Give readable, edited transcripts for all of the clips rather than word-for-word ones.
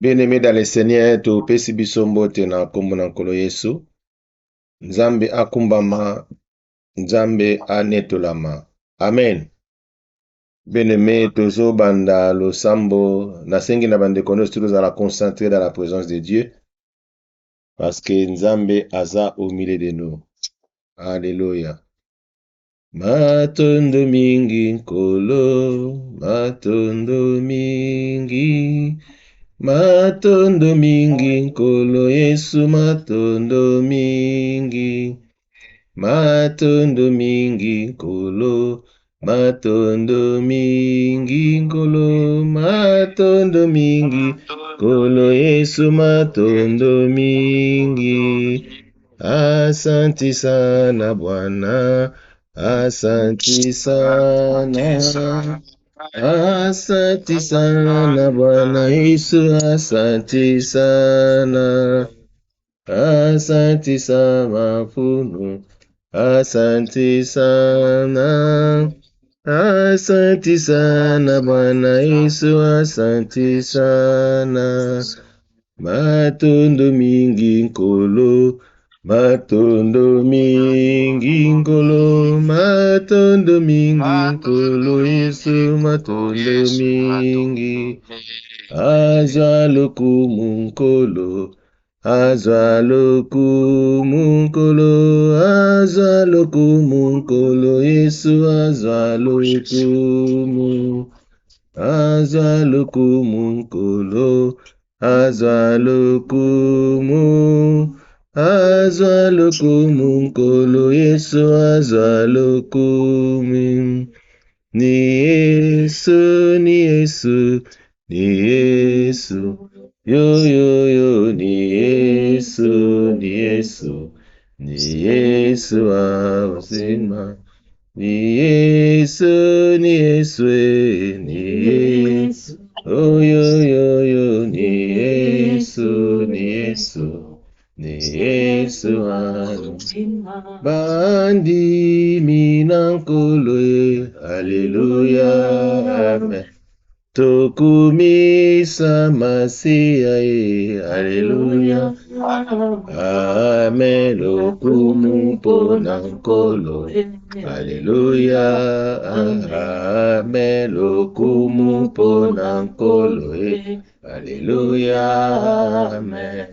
Bien-aimé dans le Seigneur, topesi biso mbote na kombo na nkolo Yesu. Nzambe akumbama, Nzambe anetolama. Amen. Bien-aimé, tozo banda losambo, nasengi na bandeko nyonso tozala concentré dans la présence de Dieu, parce que Nzambe aza au milieu de nous. Alléluia. Matondo mingi nkolo, matondo mingi. Matondo mingi nkolo Yesu, matondo mingi. Matondo mingi nkolo, matondo mingi nkolo, matondo mingi nkolo Yesu, matondo mingi. Asanti sana Bwana, asanti sana. Asanti sana Bwana Yesu, asanti sana. Asanti sana Funu, asanti sana. Asanti sana Bwana Yesu, asanti sana. Matondo mingi nkolo, matondo mingi nkolo, matondo mingi nkolo Yesu, matondo mingi. Azwa lokumu nkolo, azwa lokumu nkolo, azwa lokumu nkolo Yesu, azwa lokumu. Azwa lokumu nkolo, azwa lokumu. Azwa lokumu nkolo Yesu, azwa lokumu. Ni Yesu, ni Yesu, ni Yesu. Yo yo yo, ni Yesu, ni Yesu. Ni Yesu wa uzima. Ni Yesu, ni Yesu, ni Yesu. Oh yo yo yo, ni Yesu, ni Yesu. Ni Yesu uzima. Bandi minankolo, Hallelujah, amen. Tokumisa Masia, Hallelujah, amen. Lokumu ponankolo, Hallelujah, amen. Lokumu ponankolo, Hallelujah, amen.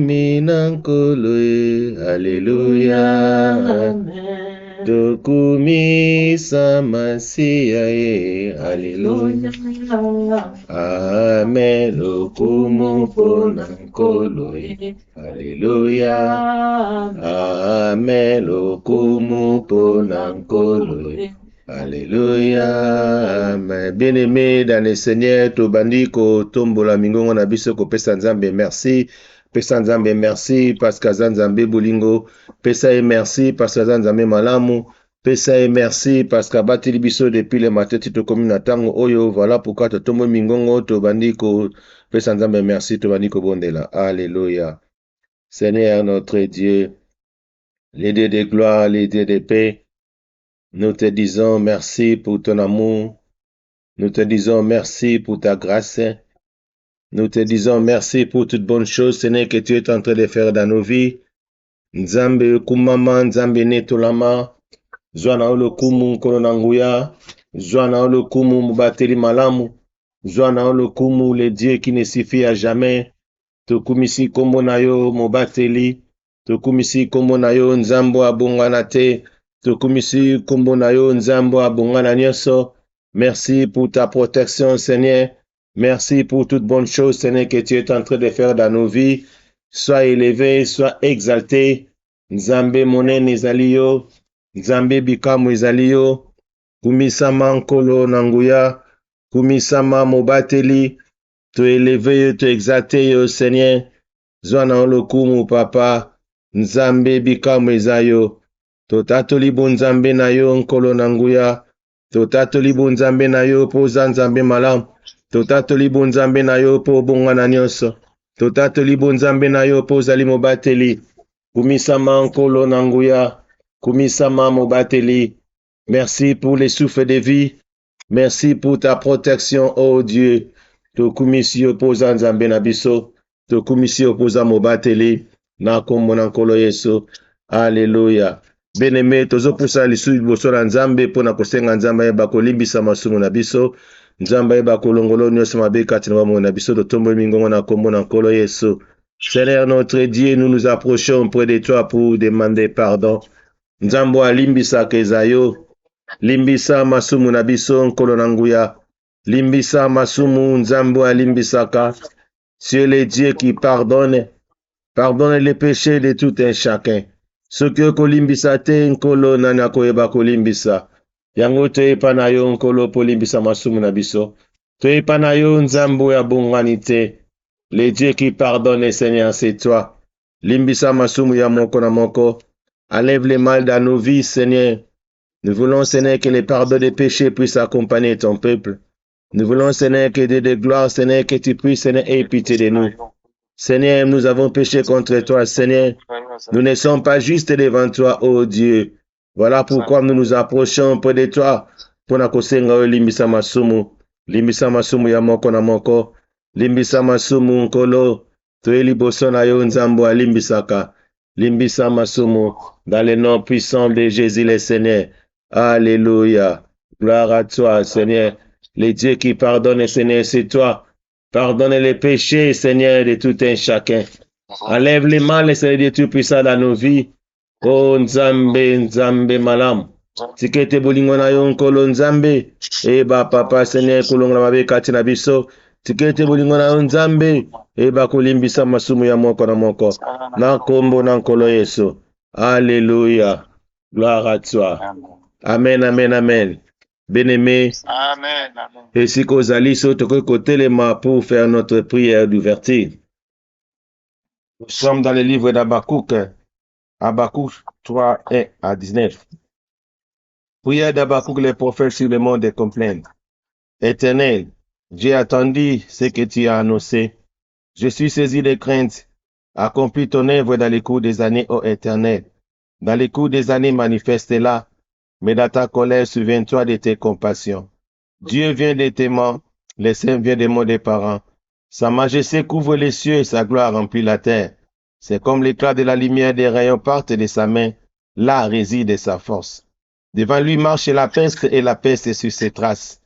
Minankolo, Hallelujah, amen. Tokumisa Masia, Hallelujah, amen. Lokumu ponankolo, Hallelujah, amen. Lokumu ponankolo, Alléluia, amen. Bien-aimé dans le Seigneur, tobandiko tombola mingongo na biso ko pesa Nzambe merci. Pesa Nzambe merci parce que Nzambe bolingo. Pesa et merci parce que Nzambe malamu. Pesa et merci parce que batili biso depuis le matin tito commune na tango oyo. Voilà pourquoi to tombo mingongo tobandiko pesa Nzambe merci tobandiko bondela. Alléluia. Seigneur notre Dieu, les dieux de gloire, les dieux de paix. Nous te disons merci pour ton amour. Nous te disons merci pour ta grâce. Nous te disons merci pour toutes bonnes choses, Seigneur, que tu es en train de faire dans nos vies. Nzambe kumama, Nzambe netolama. Zwana olo kumu kolonanguya. Zwana olo kumu mubateli malamu. Zwana olo kumu le Dieu qui ne suffit à jamais. Tokumisi kombo na yo mubateli. Tokumisi kombo na yo Nzambo abongana te. Tokumisi kombo na yo Nzambo abongana nyonso. Merci pour ta protection, Seigneur. Merci pour toutes bonnes choses, Seigneur, que tu es en train de faire dans nos vies. Sois élevé, sois exalté. Nzambe monene ezali yo. Nzambe bikamu ezali yo. Kumisama nkolo nanguya. Kumisama mobateli. To élevé yo, to exalté yo, Seigneur. Zwana olokumu, Papa. Nzambe bikamu ezali yo. Totatoli bo Nzambe na yo nkolo nanguya. Totatoli bo Nzambe na yo po za Nzambe malamu. Totatoli bo Nzambe na yo po bongana nyonso. Totatoli bo Nzambe na yo po zali mobateli. Kumisama nkolo nanguya. Kumisama mobateli. Merci pour les souffles de vie. Merci pour ta protection, oh Dieu. tokumisi opoza nzambe na biso, tokumisi opoza mobateli, na kombo na nkolo Yesu. Alléluia. Bien-aimé, tozopusa lisu liboso na nzambe mpona kosenga nzambe ayeba kolimbisa masumu na biso, nzambe ayeba kolongola nyonso mabe kati na bomoi na biso, totomboli mingongo na kombo na nkolo Yesu. Seigneur notre Dieu, nous nous approchons près de toi pour demander pardon. Nzambo alimbisaka ezayo, limbisa masumu na biso nkolo na nguya, limbisa masumu nzambo alimbisaka. Tu es le Dieu qui pardonne, pardonne les péchés de tout un chacun. Soki okolimbisa te nkolo nani akoyeba kolimbisa. Yango toyepa na yo nkolo polimbisa masumu na biso. Toyepa na yo nzambo ya bongani te. Le Dieu qui pardonne, Seigneur, c'est toi. Limbisa masumu ya moko na moko. Enlève les mal dans nos vies, Seigneur. Nous voulons, Seigneur, que les pardons des péchés puissent accompagner ton peuple. Nous voulons, Seigneur, que Dieu de gloire, Seigneur, que tu puisses, Seigneur, aie pitié de nous. Seigneur, nous avons péché contre toi, Seigneur. Nous ne sommes pas justes devant toi, ô Dieu. Voilà pourquoi nous nous approchons près de toi. Pour nakosenga limbisa masumu. Limbisa masumu ya moko na moko. Limbisa masumu nkolo. Toye liboso na yo nzambo alimbisaka. Limbisa masumu. Dans le nom puissant de Jésus le Seigneur. Alléluia. Gloire à toi, Seigneur. Le Dieu qui pardonne, Seigneur, c'est toi. Pardonne les péchés, Seigneur, de tout un chacun. Enlève les mal, Seigneur, de tout puissant dans nos vies. Oh, Nzambe, Nzambe, malam. Tikete bolingo na yo nkolo Nzambe. Eba papa, Seigneur, kolonga mabe kati na biso. Tikete bolingo na yo Nzambe. Eba kolimbisa masumu ya moko na moko. Na kombo na nkolo Yesu. Alléluia. Gloire à toi. Amen, amen, amen. Bien-aimé, Amen. Amen. et si kozali so toko kotelema pour faire notre prière d'ouverture. Nous sommes dans le livre d'Habakkuk, Habakkuk 3, 1 à 19. Prière d'Habakkuk, le prophète sur le monde de complainte. Éternel, j'ai attendu ce que tu as annoncé. Je suis saisi de crainte. Accomplis ton œuvre dans les cours des années, ô Éternel. Dans les cours des années, manifeste-la. Mais dans ta colère, souviens-toi de tes compassions. Dieu vient de tes mains, le Saint vient des mains des parents. Sa majesté couvre les cieux et sa gloire remplit la terre. C'est comme l'éclat de la lumière des rayons partent de sa main. Là réside sa force. Devant lui marche la peste et la peste est sur ses traces.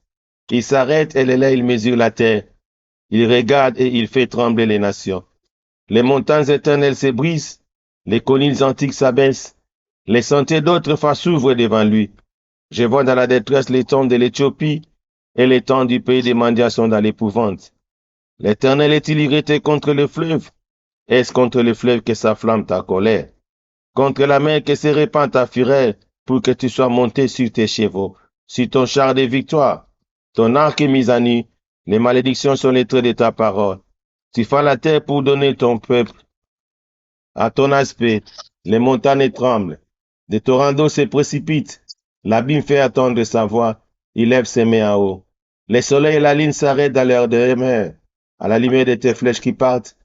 Il s'arrête et là il mesure la terre. Il regarde et il fait trembler les nations. Les montagnes éternelles se brisent, les collines antiques s'abaissent. Les sentiers d'autrefois s'ouvrent devant lui. Je vois dans la détresse les tombes de l'Éthiopie et les temps du pays des mendiants sont dans l'épouvante. L'Éternel est-il irrité contre le fleuve? Est-ce contre le fleuve que s'afflamme ta colère? Contre la mer que se répand ta fureur pour que tu sois monté sur tes chevaux, sur ton char de victoire. Ton arc est mis à nu, les malédictions sont les traits de ta parole. Tu fais la terre pour donner ton peuple. À ton aspect, les montagnes tremblent. Des torrents d'eau se précipitent. L'abîme fait attendre sa voix. Il lève ses mains en haut. Les soleils et la lune s'arrêtent dans leur demeure. À la lumière de tes flèches qui partent,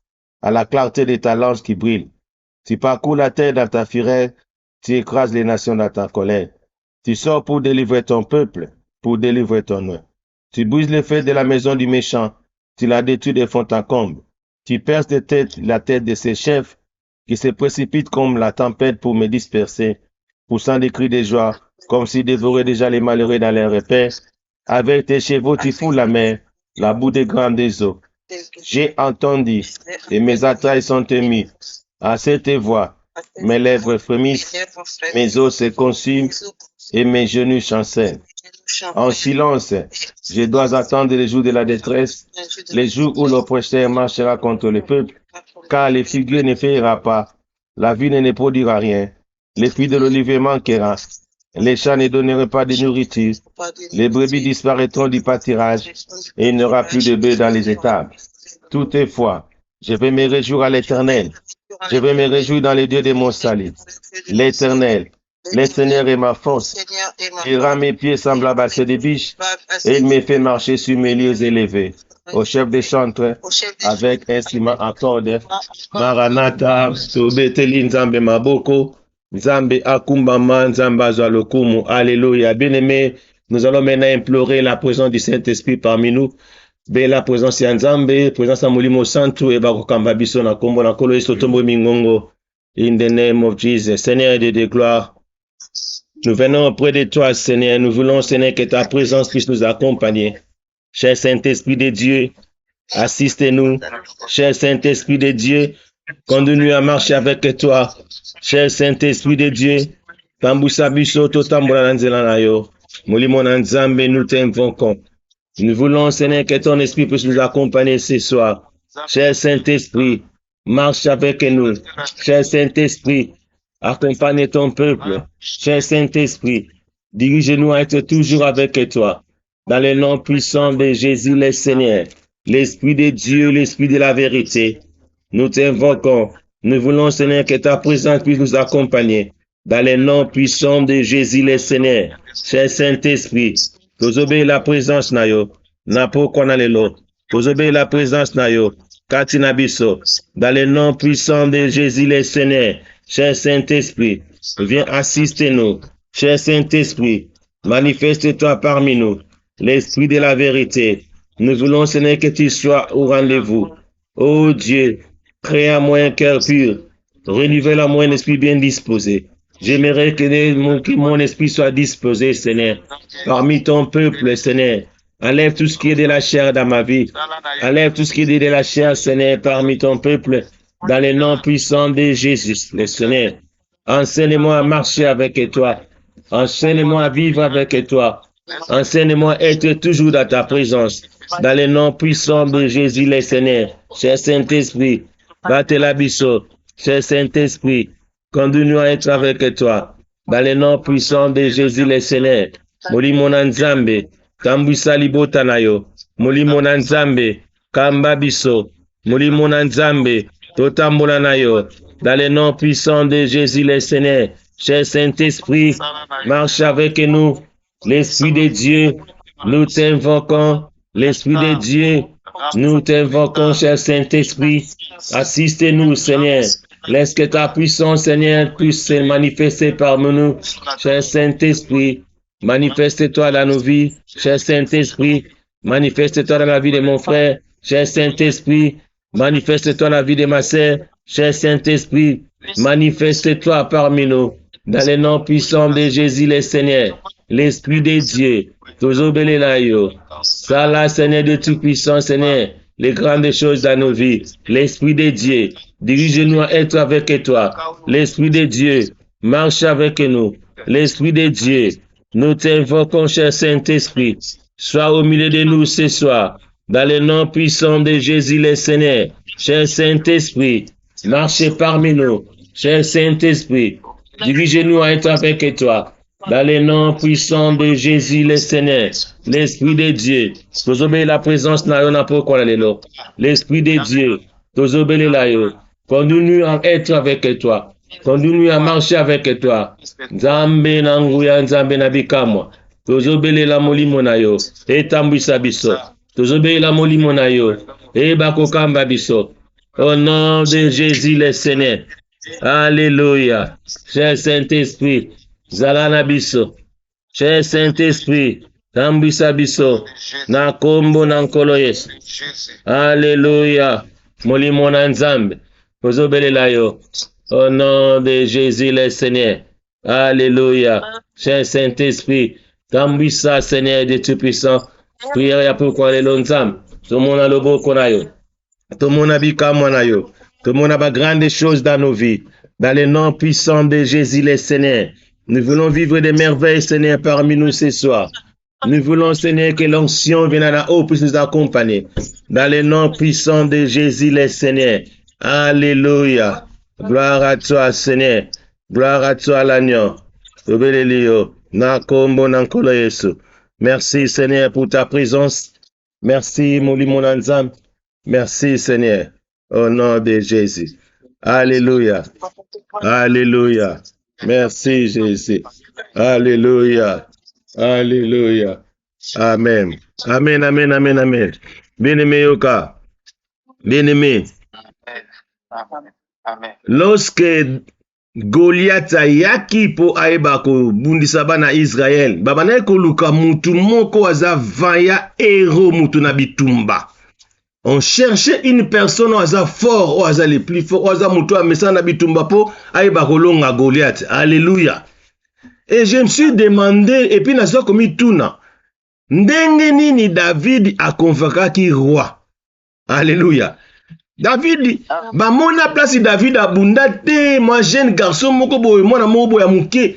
à la clarté de ta lance qui brille. Tu parcours la terre dans ta fureur. Tu écrases les nations dans ta colère. Tu sors pour délivrer ton peuple, pour délivrer ton nom. Tu brises le feu de la maison du méchant. Tu la détruis de fond en comble. Tu perces de tête la tête de ses chefs qui se précipitent comme la tempête pour me disperser, poussant des cris de joie, comme s'ils dévoraient déjà les malheureux dans leurs repères. Avec tes chevaux, tu fous la mer, la boue des grandes eaux. J'ai entendu, et mes entrailles sont émues. À cette voix, mes lèvres frémissent, mes os se consument, et mes genoux chancellent. En silence, je dois attendre les jours de la détresse, les jours où l'oppresseur marchera contre le peuple, car les figuiers ne feuillera pas, la vigne ne produira rien, les fruits de l'olivier manqueront, les champs ne donneront pas de nourriture, les brebis disparaîtront du pâturage, et il n'y aura plus de bœufs dans les étables. Toutefois, je vais me réjouir à l'Éternel, je vais me réjouir dans les dieux de mon salut. L'Éternel, le Seigneur est ma force. Il rend mes pieds semblables à ceux des biches et il me fait marcher sur mes lieux élevés. Au chef des chantres, avec instrument à cordes. Maranatha, Tobeteli Nzambe Maboko, Nzambe Akumbama, Nzambe Azalokumu. Alléluia. Bien-aimés, nous allons maintenant implorer la présence du Saint-Esprit parmi nous. Bela présence ya Nzambe, présence ya Molimo Santo et bakokamba biso na kombo na kolo Yesu tombo mingongo. In the name of Jesus, Seigneur de gloire. Nous venons auprès de toi, Seigneur. Nous voulons, Seigneur, que ta présence puisse nous accompagner. Cher Saint-Esprit de Dieu, assiste-nous. Cher Saint-Esprit de Dieu, conduis-nous à marcher avec toi. Cher Saint-Esprit de Dieu, Tambusa biso totambola na nzela na yo. Molimo na Nzambe, nous t'invoquons. Nous voulons, Seigneur, que ton esprit puisse nous accompagner ce soir. Cher Saint-Esprit, marche avec nous. Cher Saint-Esprit, accompagne ton peuple. Cher Saint-Esprit, dirige-nous à être toujours avec toi. Dans le nom puissant de Jésus le Seigneur, l'Esprit de Dieu, l'Esprit de la vérité, nous t'invoquons. Nous voulons, Seigneur, que ta présence puisse nous accompagner. Dans le nom puissant de Jésus le Seigneur, cher Saint-Esprit, tozobe la présence na yo, na poko na lelo, tozobe la présence na yo, katina biso, dans le nom puissant de Jésus le Seigneur, cher Saint-Esprit, viens assister nous, cher Saint-Esprit, manifeste-toi parmi nous, l'Esprit de la vérité. Nous voulons, Seigneur, que tu sois au rendez-vous. Oh Dieu, crée à moi un cœur pur, renouvelle à moi un esprit bien disposé. J'aimerais que mon esprit soit disposé, Seigneur, parmi ton peuple, Seigneur. Enlève tout ce qui est de la chair dans ma vie. Enlève tout ce qui est de la chair, Seigneur, parmi ton peuple, dans le nom puissant de Jésus, le Seigneur. Enseigne-moi à marcher avec toi. Enseigne-moi à vivre avec toi. Enseigne-moi à être toujours dans ta présence. Dans le nom puissant de Jésus, le Seigneur. Cher Saint-Esprit, batte l'abisso. Cher Saint-Esprit, conduis-nous à être avec toi. Dans le nom puissant de Jésus le Seigneur. Molimo na Nzambe, kambwisa libota na yo. Molimo na Nzambe, kamba biso. Molimo na Nzambe, totambola na yo. Dans le nom puissant de Jésus le Seigneur. Cher Saint-Esprit, marche avec nous. L'Esprit de Dieu, nous t'invoquons. L'Esprit de Dieu, nous t'invoquons, cher Saint-Esprit. Assiste-nous, Seigneur. Laisse que ta puissance, Seigneur, puisse se manifester parmi nous. Cher Saint-Esprit, manifeste-toi dans nos vies. Cher Saint-Esprit, manifeste-toi dans la vie de mon frère. Cher Saint-Esprit, manifeste-toi dans la vie de ma sœur. Cher Saint-Esprit, manifeste-toi parmi nous. Dans le nom puissant de Jésus le Seigneur, l'Esprit de Dieu, toujours béni là yo. Sala, Seigneur de Tout-Puissant, Seigneur, les grandes choses dans nos vies. L'Esprit de Dieu, dirige-nous à être avec toi. L'Esprit de Dieu, marche avec nous. L'Esprit de Dieu, nous t'invoquons, cher Saint-Esprit. Sois au milieu de nous ce soir. Dans le nom puissant de Jésus le Seigneur. Cher Saint-Esprit, marchez parmi nous. Cher Saint-Esprit, dirige-nous à être avec toi. Dans le nom puissant de Jésus le Seigneur, l'Esprit de Dieu, nous obéis la présence na yo na pourquoi lelo. L'Esprit de Dieu, nous obéis la yo. Conduis-nous à être avec toi. Conduis-nous à marcher avec toi. Nzambe na nguya Nzambe na bikamwa. Nous obéis la molimo na yo. Etambwisa biso. Nous obéis la molimo na yo. E bakokamba biso. Au nom de Jésus le Seigneur. Alléluia. Cher Saint-Esprit, Zalana biso. Cher Saint-Esprit, Tambisa biso. Na kombo na nkolo Yesu. Alléluia. Molimo na Nzambe. Kozobele la yo. Au nom de Jésus le Seigneur. Alléluia. Cher Saint-Esprit, Tambisa Seigneur de Tout-Puissant. Prière ya pourquoi le Nzambe. Tout le monde a le beau qu'on a yo. Tout le monde a bikamwa na yo. Tout le monde a grandes choses dans nos vies. Dans le nom puissant de Jésus le Seigneur. Nous voulons vivre des merveilles, Seigneur, parmi nous ce soir. Nous voulons, Seigneur, que l'onction vienne à la haut puisse nous accompagner. Dans le nom puissant de Jésus le Seigneur. Alléluia. Gloire à toi, Seigneur. Gloire à toi, l'agneau. Merci, Seigneur, pour ta présence. Merci, mon Nzambe. Merci, Seigneur. Au nom de Jésus. Alléluia. Alléluia. Merci, Jésus. Alléluia. Alléluia. Amen. Amen, amen, amen, amen. Bien-aimé, Yoka. Bien-aimé. Lorsque Goliath ayaki po ayeba ko bundisa bana Israël. Babana ko luka mutu moko aza vaya héros mutu na bitumba. On cherchait une personne au hasard fort, au hasard le plus fort, au hasard mutu a mesa na bitumba po ayeba ko longa Goliath. Alléluia. Et je me suis demandé, et puis nazo komi tuna. Ndenge nini David a convoqué roi. Alléluia. David, ba mona place David abunda te, moi jeune garçon moko boy, moi na moko ya muke.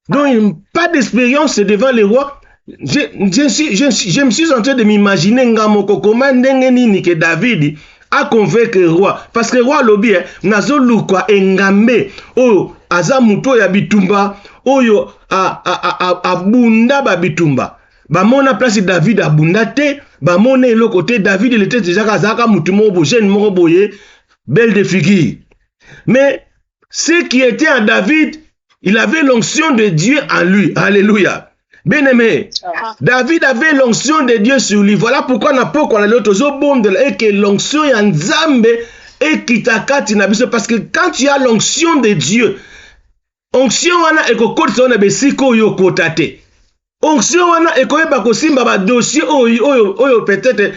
Donc pas d'expérience devant les rois. Je me suis en train de m'imaginer ngamoko comment ndenge nini que David a convaincu le roi parce que le roi lobi nazo lukwa engambe oyo aza muto ya bitumba oyo abunda ba bitumba. Ba mona place David abunda te, ba mona le côté David il était déjà kazaka mutu mo jeune mo boye belle de figure. Mais ce qui était en David, il avait l'onction de Dieu en lui. Alléluia. Bien-aimé, David avait l'onction de Dieu sur lui. Voilà pourquoi on n'a pas qu'on a l'autre et que l'onction est en Nzambe et qui t'accate parce que quand tu as l'onction de Dieu, onction wana ekokotisa wana besiko yo kotate. Onction wana ekoyeba kosimba ba dossier oyo peut-être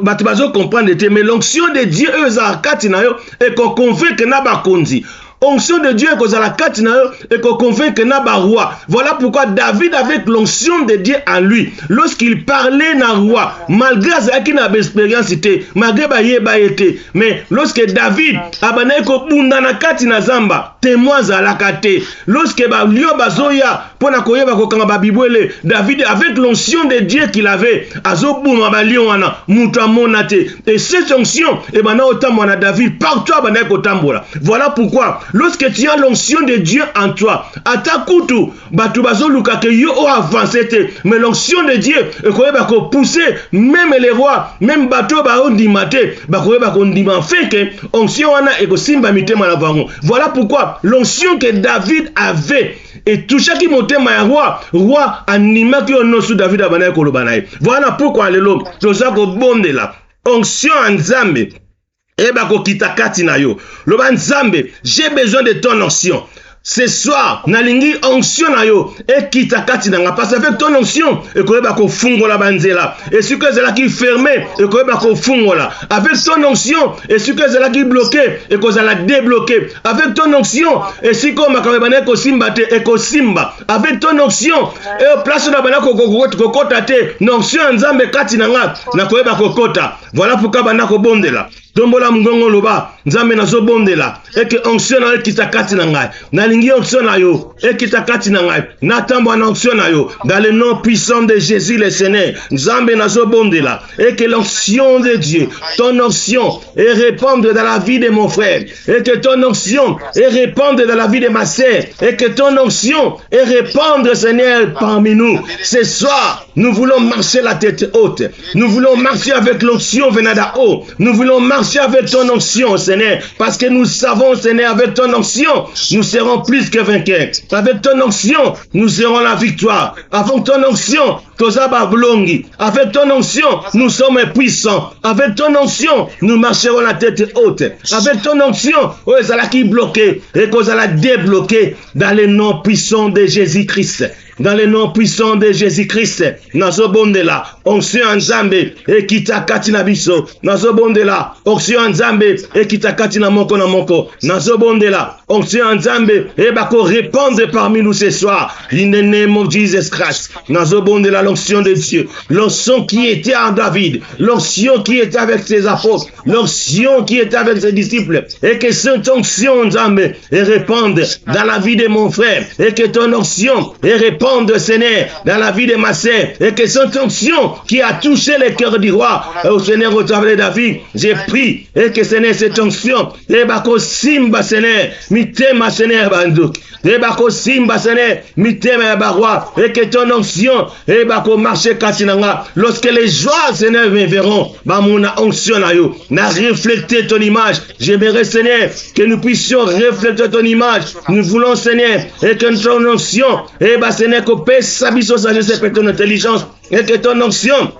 batu bazo comprendre te, mais l'onction de Dieu eux za kati na yo ekokonvaincre na bakonzi. Onction de Dieu et qu'on convainc que n'a pas roi. Voilà pourquoi David avec l'onction de Dieu en lui, lorsqu'il parlait na roi, malgré ça qu'il n'a pas d'expérience, malgré ba été, mais lorsque David abana ko bunda na kati na zamba, témoin à la kate, lorsque ba lio bazoya pona koyeba ko kanga ba bibwele, David avec l'onction de Dieu qu'il avait, azo buma ba lio wana, muta monate, et cette onction et bana otambo na David partout abana ko tambola. Voilà pourquoi lorsque tu as l'onction de Dieu en toi, atakutu batu bazoluka ke yo o avancé te, mais l'onction de Dieu ekoyeba ko pousser même les rois, même bato ba ondimate, ba koyeba ko ndima fait que onction wana ekosimba mitema na bango. Voilà pourquoi l'onction que David avait et tout chaque motema ya roi anima ki ono sous David abana ko lobanaye. Voilà pourquoi lelo toza ko bondela onction en Nzambe. Eba ko kitakati na yo. Loba Nzambe, j'ai besoin de ton onction. Ce soir, nalingi onction na yo et kitakati na nga parce avec ton onction, et koyeba ko fungola banzela. Et ce que zela qui fermé, et koyeba ko fungola. Avec ton onction, et ce que zela qui bloqué, et ko zela débloqué. Avec ton onction, et si ko makabana ko simba te et ko simba. Avec ton onction, et place na bana ko kota te, onction Nzambe kati na nga, na koyeba ko kota. Voilà pourquoi bana ko bondela. Dombola mgongo loba Nzambe nazo bondela et que onction na kitakati na ngai nalingi onction na yo et kitakati na ngai natambo na onction na yo dans le nom puissant de Jésus le Seigneur Nzambe nazo bondela et que l'onction de Dieu ton onction est répandre dans la vie de mon frère et que ton onction est répandre dans la vie de ma sœur et que ton onction est répandre Seigneur parmi nous. Ce soir nous voulons marcher la tête haute, nous voulons marcher avec l'onction venant d'en haut, nous voulons marcher avec ton onction, Seigneur, parce que nous savons, Seigneur, avec ton onction, nous serons plus que vainqueurs. Avec ton onction, nous aurons la victoire. Avec ton onction, avec ton onction, nous sommes puissants. Avec ton onction, nous marcherons la tête haute. Avec ton onction, vous allez bloquer et vous allez débloquer dans le nom puissant de Jésus-Christ. Dans le nom puissant de Jésus-Christ, nazo bondela, onction Nzambe, et kitakati na biso, nazo bondela, onction Nzambe, et kitakati na moko, nazo bondela, onction Nzambe, et bako répandre parmi nous ce soir, in the name of Jesus Christ, nazo bondela l'onction de Dieu, l'onction qui était en David, l'onction qui était avec ses apôtres, l'onction qui était avec ses disciples, et que cette onction Nzambe, et répande dans la vie de mon frère, et que ton onction, et répande de Seigneur dans la vie de ma sœur et que cette onction qui a touché le cœur du roi au Seigneur au travers de David, j'ai pris et que Seigneur cette onction et bako simba Seigneur mitema Seigneur banduk et bako simba Seigneur mitema barwa et que ton onction et bako marcher katinanga lorsque les joies Seigneur me verront ba mona onction na yo na refléter ton image. J'aimerais Seigneur que nous puissions refléter ton image. Nous voulons Seigneur et que ton onction et ba Seigneur que pèse sa biso sagesse et ton intelligence et que ton onction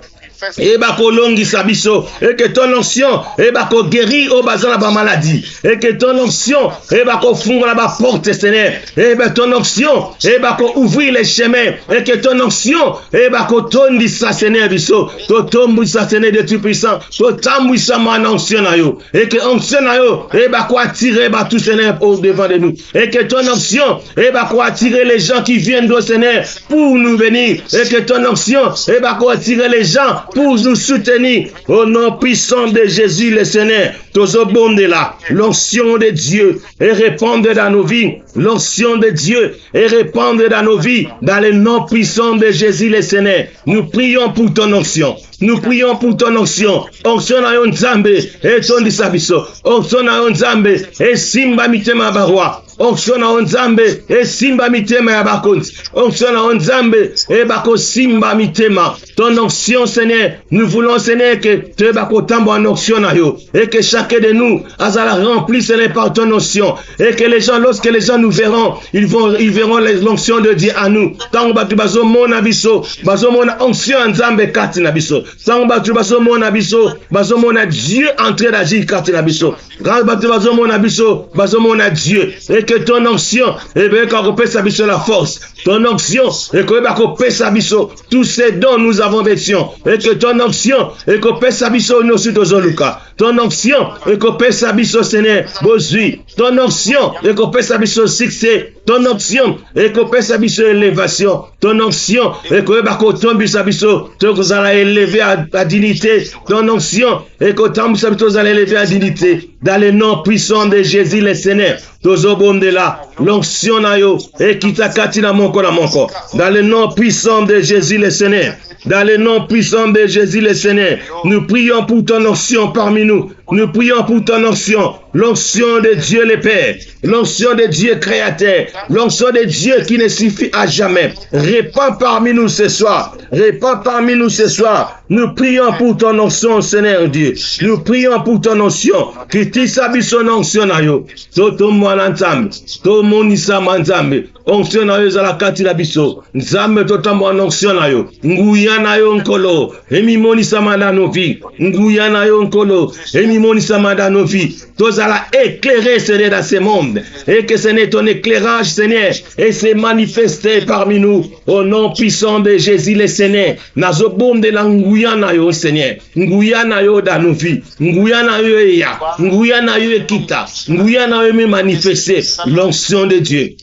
et bako longisa biso, et que ton onction, et bako guéri au bazan la maladie, et que ton onction, et bako funga la porte, Seigneur, et ben ton onction, et bako ouvrir les chemins, et que ton onction, et bako tondi sa Seigneur biso, to tombu sa Seigneur de tout puissant, to tambu sa man onction na yo, et que onction na yo, et bako attirer tout Seigneur au devant de nous, et que ton onction, et bako attirer les gens qui viennent au Seigneur pour nous bénir, et que ton onction, et bako attirer les gens pour nous soutenir au nom puissant de Jésus le Seigneur. Tozobonde là, l'onction de Dieu est répandue dans nos vies, l'onction de Dieu est répandue dans nos vies, dans le nom puissant de Jésus le Seigneur. Nous prions pour ton onction. Nous prions pour ton onction. Onction na yon Nzambe et ton disabiso. Onction na yon Nzambe et simba mitema barwa. Onction na yon Nzambe et simba mitema ya bakonzi. Onction na yon Nzambe et bako simba mitema. Ton onction, Seigneur, nous voulons, Seigneur, que tu bako tambo en onction na yo. Et que chacun de nous azala rempli, Seigneur, par ton onction. Et que les gens, lorsque les gens nous verront, ils verront l'onction de Dieu à nous. Tant batu bazo mona biso, bazo mona onction Nzambe kati na biso. Tant batu bazo mona biso, bazo mona Dieu entré d'agir kati na biso. Grand batu bazo mona biso, bazo mona Dieu. Et que ton onction, et bien quand on peut s'abisso la force, ton onction, et que on peut s'abisso tous ces dons nous avons besoin. Et que ton onction, et qu'on peut s'abisso nous sur Luca. Ton onction, et qu'on peut s'abisso Seigneur, Bozui. Ton onction, et qu'on peut s'abisso succès. Ton onction, et qu'on peut s'abisso élévation. Ton onction, et qu'on tombe s'abisso, tu vas élever à dignité. Ton onction, et qu'on tombe s'abisso, tu vas élever à dignité. Dans le nom puissant de Jésus le Seigneur. Tozobonde là, l'onction na yo, et qui t'a katina monko na monko. Dans le nom puissant de Jésus le Seigneur. Dans le nom puissant de Jésus le Seigneur, nous prions pour ton onction parmi nous. Nous prions pour ton onction, l'onction de Dieu le Père, l'onction de Dieu créateur, l'onction de Dieu qui ne suffit à jamais. Répands parmi nous ce soir, répands parmi nous ce soir. Nous prions pour ton onction, Seigneur Dieu. Nous prions pour ton onction, qui t'issabi son onction na yo. Toto mwana nzambe, to monisa manzambe, onction na yo zala kati la biso. Nzambe toto mwana onction na yo. Nguya na yo nkolo, emi monisa manda no vi. Nguya na yo nkolo, emi monisa manda no vi. Tozala éclairer, Seigneur, dans ce monde. Et que Seigneur, ton éclairage, Seigneur, et se manifester parmi nous. Au nom puissant de Jésus le Seigneur. Nazo bom de la nguya na yo, Seigneur. Nguya na yo dans nos vies. Nguya na yo ya. Nguya na yo kita. Nguya na yo me manifester l'onction de Dieu.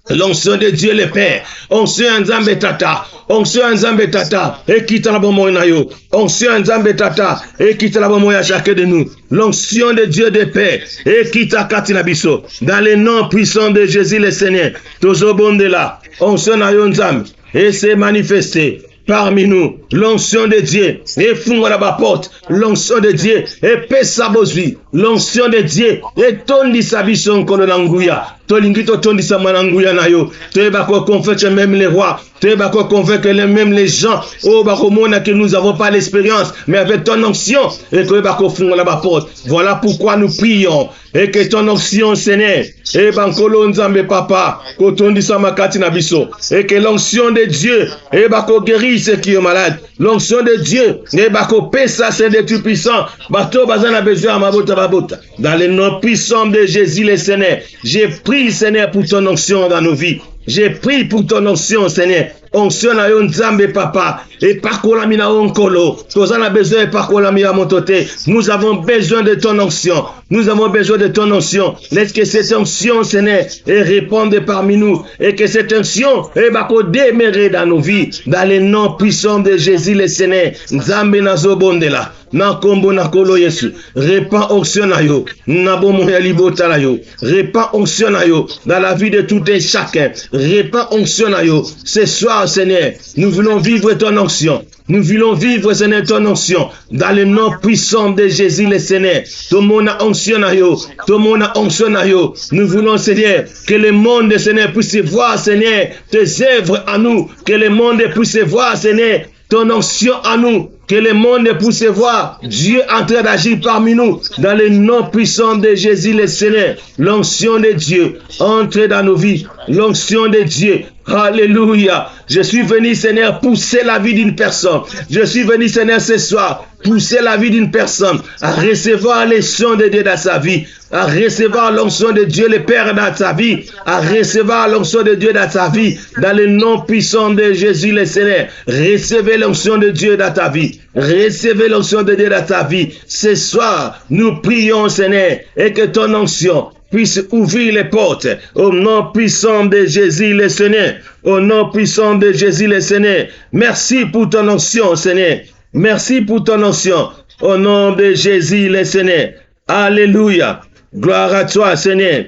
L'onction de Dieu le Père. Onction Nzambe Tata. Onction Nzambe Tata. Et quitte la bon moyen yo. Onction Nzambe Tata. Et quitte la bon moyen chacun de nous. L'onction de Dieu de Père. Et quitte à Katina Bisso. Dans le nom puissant de Jésus le Seigneur. Tozo bonde là. Onction na yo Nzambe. Et c'est manifesté parmi nous, l'onction de Dieu, et fou à la porte, l'onction de Dieu, et paix sa bozui, l'onction de Dieu, et tondi sa bison qu'on l'angouya, tolingito tondi sa manangouya na yo, te bako convaincre même les rois, te bako convaincre même les gens, oh bako mona que nous n'avons pas l'expérience, mais avec ton onction, et que bako fou à la porte, voilà pourquoi nous prions, et que ton onction, Seigneur, et bankolo nzambe papa, kotondi sa makati na biso, et que l'onction de Dieu, et bako guérit ceux qui sont malades, l'onction de Dieu, et bako pesa c'est de tout puissant, bato bazan a besoin à mabota babota, dans le nom puissant de Jésus le Seigneur, j'ai prié Seigneur pour ton onction dans nos vies, j'ai prié pour ton onction Seigneur, onction na yo nzambe papa, et pakolami na onkolo, tozana besoin pakolami à montoté, nous avons besoin de ton onction, nous avons besoin de ton onction, laisse que cette onction Seigneur, et réponde parmi nous, et que cette onction, et bako demeurer dans nos vies, dans le nom puissant de Jésus le Seigneur, nzambe na zobondela, na kombo na kolo Yesu, répand onction na yo, na bomo ya libota na yo, répand onction na yo, dans la vie de tout et chacun, répand onction na yo, ce soir Seigneur, nous voulons vivre ton onction. Nous voulons vivre, Seigneur, ton onction. Dans le nom puissant de Jésus, le Seigneur. Tout le monde a onction na yo. Tout le monde a onction na yo. Nous voulons, Seigneur, que le monde, Seigneur, puisse voir, Seigneur, tes œuvres à nous. Que le monde puisse voir, Seigneur, ton onction à nous. que le monde puisse voir Dieu en train d'agir parmi nous, dans le nom puissant de Jésus le Seigneur. L'onction de Dieu entre dans nos vies, l'onction de Dieu. Alléluia. Je suis venu, Seigneur, pousser la vie d'une personne. Je suis venu, Seigneur, ce soir, pousser la vie d'une personne à recevoir l'onction de Dieu dans sa vie, à recevoir l'onction de Dieu le Père dans sa vie, à recevoir l'onction de Dieu dans sa vie, dans le nom puissant de Jésus le Seigneur. Recevez l'onction de Dieu dans ta vie. Recevez l'onction de Dieu dans ta vie. Ce soir, nous prions, Seigneur, et que ton onction puisse ouvrir les portes au nom puissant de Jésus le Seigneur. Au nom puissant de Jésus le Seigneur. Merci pour ton onction, Seigneur. Merci pour ton onction. Au nom de Jésus le Seigneur. Alléluia. Gloire à toi, Seigneur.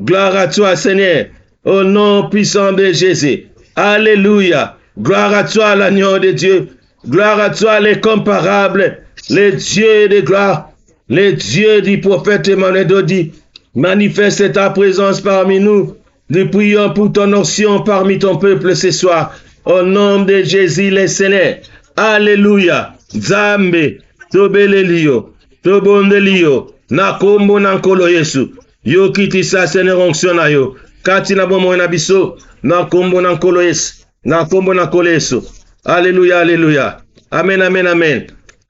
Gloire à toi, Seigneur. Au nom puissant de Jésus. Alléluia. Gloire à toi, l'agneau de Dieu. Gloire à toi, l'incomparable, le Dieu de gloire, le Dieu du prophète Emmanuel Dodi. Manifeste ta présence parmi nous. Nous prions pour ton onction parmi ton peuple ce soir. Au nom de Jésus le Seigneur. Alléluia. Zambe, tobelelio, tobondelio, nakombo nankolo Yesu. Yo kitisa Seigneur onction na yo. Kati na bomo na biso, nakombo nankolo Yesu. Nakombo nankolo Yesu. Alléluia, alléluia. Amen, amen, amen.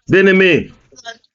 Bien-aimé,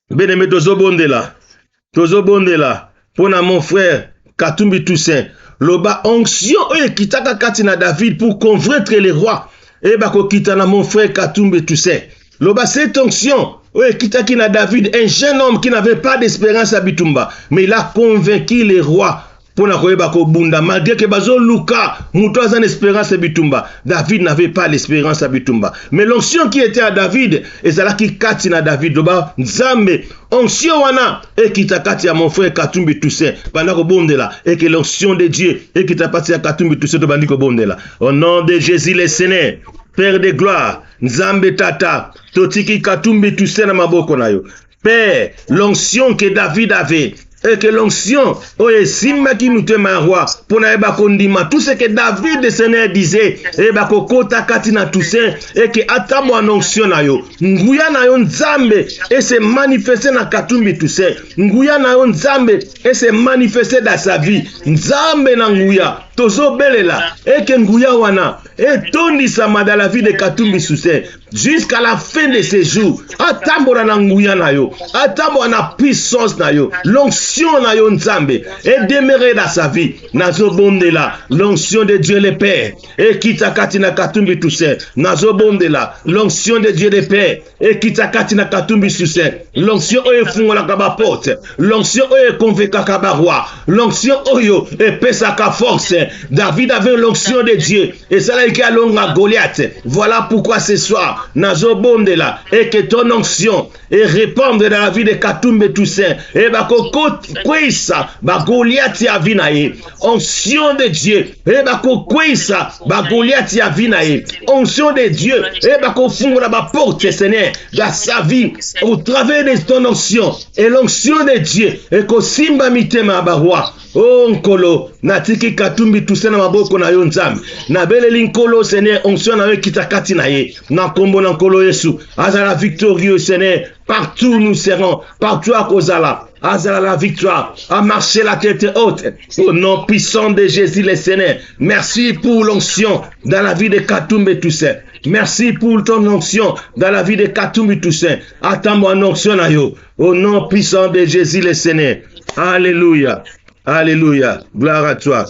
bien-aimé, tozobonde là. Pour mon frère Katumbi Toussaint, loba onction kitaka katina David pour convaincre les rois. Et bako kitana mon frère Katumbi Toussaint. Loba cette onction kitaki na David, un jeune homme qui n'avait pas d'espérance à Bitumba, mais il a convaincu les rois. Malgré que bazo Luka, Moutois en espérance à Bitumba, David n'avait pas l'espérance à Bitumba. Mais l'onction qui était à David, et c'est là qui katina David, loba Nzambe, onction wana, et qui t'a kati à mon frère Katumbi Toussaint, pendant que bonde là, et que l'onction de Dieu, et qui t'a parti à Katumbi Toussaint, pendant que bonde là. Au nom de Jésus le Seigneur, Père de gloire, Nzambe Tata, Totiki Katumbi Toussaint na maboko na yo. Père, l'onction que David avait, et que l'onction, simba qui nous témoigne roi, pour n'avoir kondima, tout ce que David le Seigneur disait, et bako kota katina Toussaint, et que atamo en onction na yo, nguya na yo Nzambe, et se manifester na Katumbi Toussaint, nguya na yo Nzambe, et se manifester dans sa vie, Nzambe na nguya, tozo belela, et que nguya wana, et tondisama dans la vie de Katumbi Toussaint, jusqu'à la fin de ses jours, atamo na nguya na yo, atamo na puissance na yo, l'onction na yo Nzambe et demeurer dans sa vie. Nazo bonde là, l'onction de Dieu le Père et kitakati na Katumbi Toussaint. Nazo bonde là, l'onction de Dieu le Père et kitakati na Katumbi Toussaint. L'onction oyo fungola kaba porte, l'onction oyo convoca kaba roi, l'onction oyo et pesa ka force. David avait l'onction de Dieu et ça là qui a longa Goliath. Voilà pourquoi ce soir nazo bonde là et que ton onction et répandre dans la vie de Katumbi Toussaint et bakoko kwisa ba Goliath ya vinae onction de Dieu et bako kwisa ba Goliath ya vinae onction de Dieu et bako fungula ba porte Seigneur dans sa vie au travers de ton onction et l'onction de Dieu et ko simba mitema ba roi. Oh nkolo natiki Katumbi Toussaint na maboko na yo Nzambe na beleli nkolo Seigneur onction na yo kitakati na ye na kombo na nkolo Yesu azala victorieux Seigneur partout nous serons partout à Kozala azala la victoire à marcher la tête haute au nom puissant de Jésus le Seigneur. Merci pour l'onction dans la vie de Katumbi Toussaint. Merci pour ton onction dans la vie de Katumbi Toussaint. Attends-moi en onction na yo au nom puissant de Jésus le Seigneur. Alléluia. Alléluia. Gloire à toi.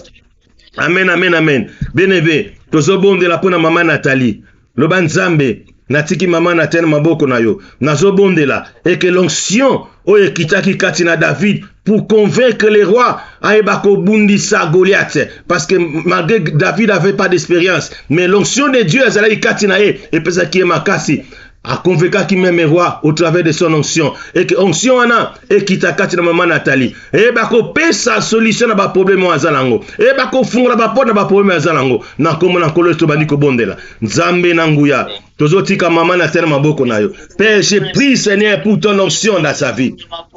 Amen, amen, amen. Bénévé. Tozobonde la pona maman Nathalie. Loba Nzambe. Natiki maman Nathalie maboko na yo. Nazobonde la. Et que l'onction oye kitaki katina David pour convaincre les rois aebako bundisa Goliath. Parce que malgré David n'avait pas d'expérience. Mais l'onction de Dieu azala katina e. Et pesa qui est makasi. A convaincu qui même roi au travers de son onction et que onction ana et qui t'a kati na maman Nathalie et bako pesa solution na ba problème wa zalango et bako fungula ba porte na ba problème wa zalango na komo na kolo to bani ko bondela Nzambe na nguya tozotika maman Nathalie maboko na yo. Père, j'ai pris Seigneur pour ton onction dans sa vie.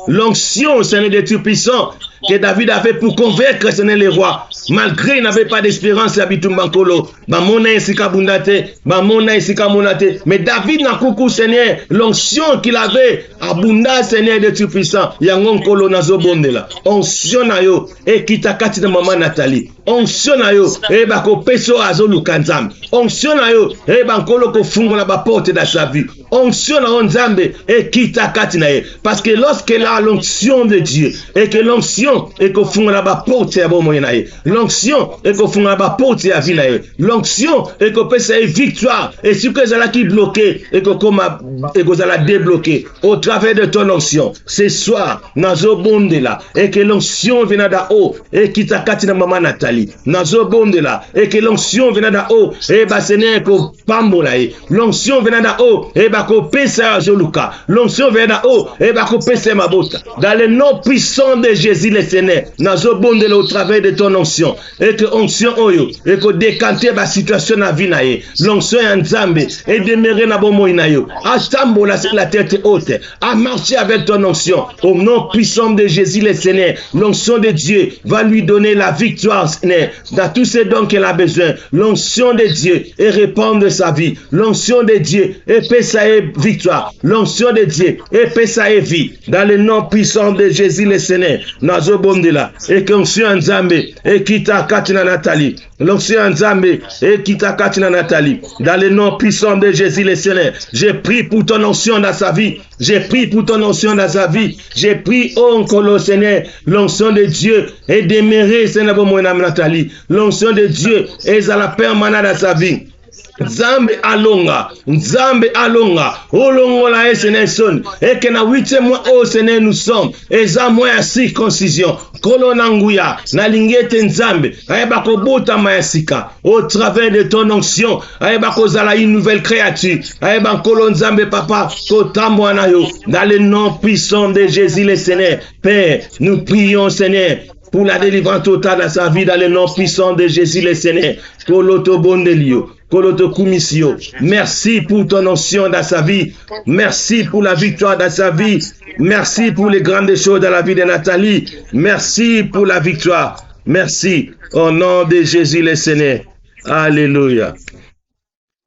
L'onction Seigneur de Dieu puissant que David avait pour convaincre Seigneur les rois. Malgré il n'avait pas d'espérance à Bitumbankolo. Mais David n'a coucou Seigneur, l'onction qu'il avait, abunda Seigneur de Tout-Puissant. Yangon Kolo Nazo Bondela. Onction na yo, et kitakati na maman Nathalie. Onction na yo, et bako peso azo lukanzam. Onction na yo, et bankolo ko fungo la ba porte de sa vie. Onction na onzambe, et kitakati na ye. Parce que lorsque là l'onction de Dieu, et que l'onction, et que fungo la ba porte ya bomo na ye. L'onction, et que fungo la ba porte ya vie na ye. L'onction, et que pesa victoire, et ce que zala qui bloqué, et que comme et que zala débloqué, au travers de ton onction, ce soir, nazo bonde là, et que l'onction vienne d'en-haut, et qui takati na maman Nathalie, nazo bonde là, et que l'onction vienne d'en-haut, et bah Seigneur ko pambola, l'onction vienne d'en-haut, et bah ko pesa Joluka, l'onction vienne d'en-haut, et bah ko pesa Mabota, dans le nom puissant de Jésus le Seigneur, nazo bonde là au travers de ton onction, et que onction oyo, et que décanter ba situation na vie na ye, l'onction en Nzambe, et demeurer na bomo na yo, à tambola sur la tête haute, à marcher avec ton onction, au nom puissant de Jésus le Seigneur, l'onction de Dieu va lui donner la victoire, Seigneur, dans tous ces dons qu'elle a besoin, l'onction de Dieu et répandre sa vie, l'onction de Dieu et paix sa victoire, l'onction de Dieu et paix sa vie, dans le nom puissant de Jésus le Seigneur, nazo bondela, et qu'onction Nzambe, et kita katina Nathalie, l'onction Nzambe, et kita katina Nathalie, dans le nom puissant de Jésus le Seigneur, j'ai pris pour ton onction dans sa vie, j'ai pris pour ton onction dans sa vie, j'ai pris, oh Seigneur, l'onction de Dieu est demeurée, Seigneur, pour mon âme Nathalie, l'onction de Dieu est à la permanence dans sa vie. Nzambe alonga, olongo la Seigneur son, et que na 8e mois au Seigneur nous sommes, et za mois ya circoncision, kolonanguya, na lingete Nzambe, ayeba ko bota mayasika, au travers de ton onction, ayeba ko zala une nouvelle créature, ayeba kolo Nzambe papa, ko tambo anayo, dans le nom puissant de Jésus le Seigneur, Père, nous prions Seigneur, pour la délivrance totale de sa vie dans le nom puissant de Jésus le Seigneur, Koloto Bondelio, Koloto Kumisio. Merci pour ton onction dans sa vie. Merci pour la victoire dans sa vie. Merci pour les grandes choses dans la vie de Nathalie. Merci pour la victoire. Merci au nom de Jésus le Seigneur. Alléluia.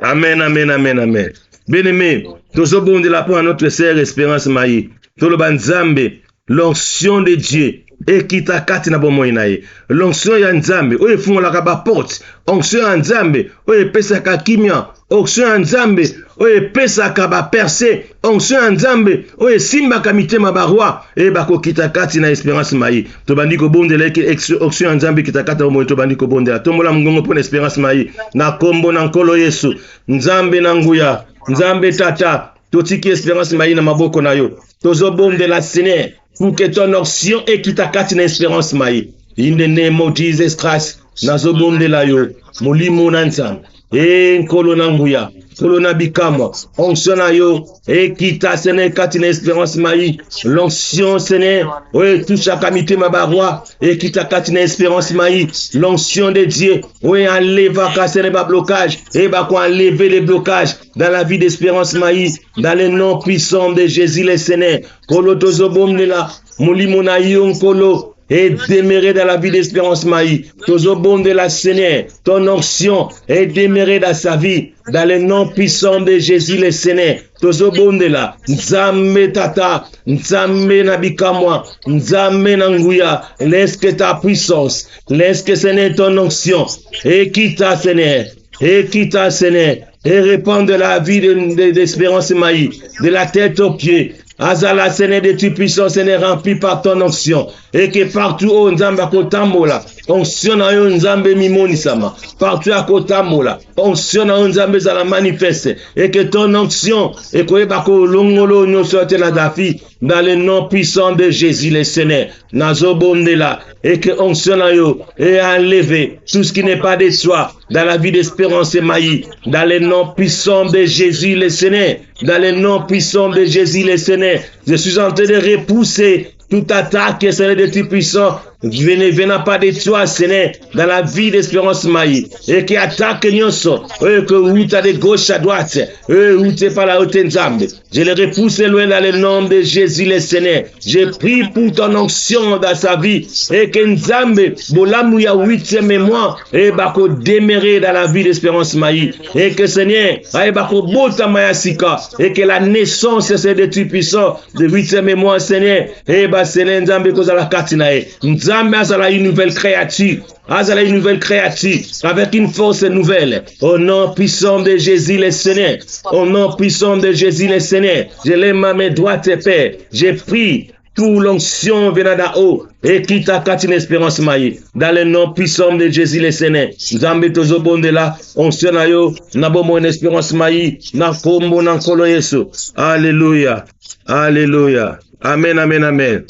Amen, amen, amen, amen. Bien-aimé, toujours bon de la pour notre sœur Espérance Maï. Toloban Nzambe, l'onction de Dieu. Et qui t'a kati na bomo inaye. L'onction ya Nzambe, oye fungo la kaba porte. Onction ya Nzambe, oye pesa ka kimia. Onction ya Nzambe, oye pesa kaba percé. Onction ya Nzambe, oye simba kamite mabarwa. E bako kita kati na Espérance Maï. Tobandi ko bonde la ke onction ya Nzambe kita kata omo tobandi ko bonde la. Tombola mngongo pona Espérance Maï. Na kombo na nkolo Yesu. Nzambe na nguya. Nzambe tata. Totiki Espérance Maï na maboko na yo. Tozo bonde la Seigneur. Pour que ton onction et qui t'a une espérance maï. In the name of Jesus Christ, nazo bonde la yo, molimo nansam, e kolonanguya, kolonabikamo, onction na yo, et qui t'a Seigneur une espérance maï, l'onction Seigneur, oui, tout chaque amité ma baroi, et qui t'a une espérance maï, l'onction de Dieu, oui, enlève à casser les blocages, et bah quoi enlever les blocages dans la vie d'espérance maï, dans le nom puissant de Jésus le Seigneur, kolotozo bomne la, molimona yon kolo, et demeurer dans la vie d'espérance maï. Tozo bon de la Seigneur, ton onction est demeurée dans sa vie, dans le nom puissant de Jésus le Seigneur. Tozo bon de la, Nzambe tata, Nzambe nabikamwa, Nzambe nanguya, laisse que ta puissance, laisse que Seigneur ton onction, et quitte Seigneur, et quitte Seigneur, et répand de la vie d'espérance maï, de la tête aux pieds. Azala Seigneur de tu puissant Seigneur rempli par ton onction et que partout où Nzambe akotambola onction na yo Nzambe mimoni sama partout akotambola onction na yo Nzambe za la manifeste et que ton onction et que bako longolo nyo sorte na dafi dans le nom puissant de Jésus le Seigneur nazo bondela et que onction na yo et enlever tout ce qui n'est pas de toi dans la vie d'espérance maï dans le nom puissant de Jésus le Seigneur dans le nom puissant de Jésus le Seigneur. Je suis en train de repousser toute attaque, Seigneur de Tout-Puissant, venant pas de toi, Seigneur, dans la vie d'Espérance Maï, et qui attaque Nyonso, que où t'as de gauche à droite, où t'es pas la haute nzambe. Je les repousse loin dans le nom de Jésus le Seigneur. Je prie pour ton onction dans sa vie, et que Nzambe, Bolamou ya 8e mois, et bako déméré dans la vie d'Espérance Maï, et que Seigneur, et bako bota mayasika, et que la naissance, c'est de Tout-Puissant, de 8e mois, Seigneur, et bah Seigneur Nzambe koza la katinae. Nzambe azala une nouvelle créature. Azala une nouvelle créature avec une force nouvelle. Au nom puissant de Jésus le Seigneur. Au nom puissant de Jésus le Seigneur. Je lève mes doigts, Père. J'ai pris pour l'onction venant d'en haut et qui t'a une espérance maïe. Dans le nom puissant de Jésus le Seigneur. Nzambe tozo bonde là. Onction na yo. Nabo mon espérance maïe. Na kombo na nkolo Yesu. Alléluia. Alléluia. Amen, amen, amen.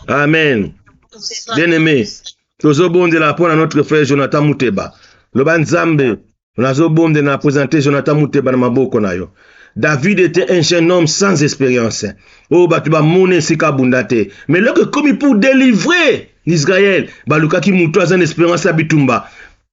Amen. Bien-aimé, tozo bonde la pour notre frère Jonathan Mouteba. Le banzambe, nazo bonde na présenter Jonathan Mouteba na maboko na yo. David était un jeune homme sans expérience. Oh, batuba mone sika bundate. Mais là que comme pour délivrer l'Israël, baluka ki mouto a une espérance à bitumba.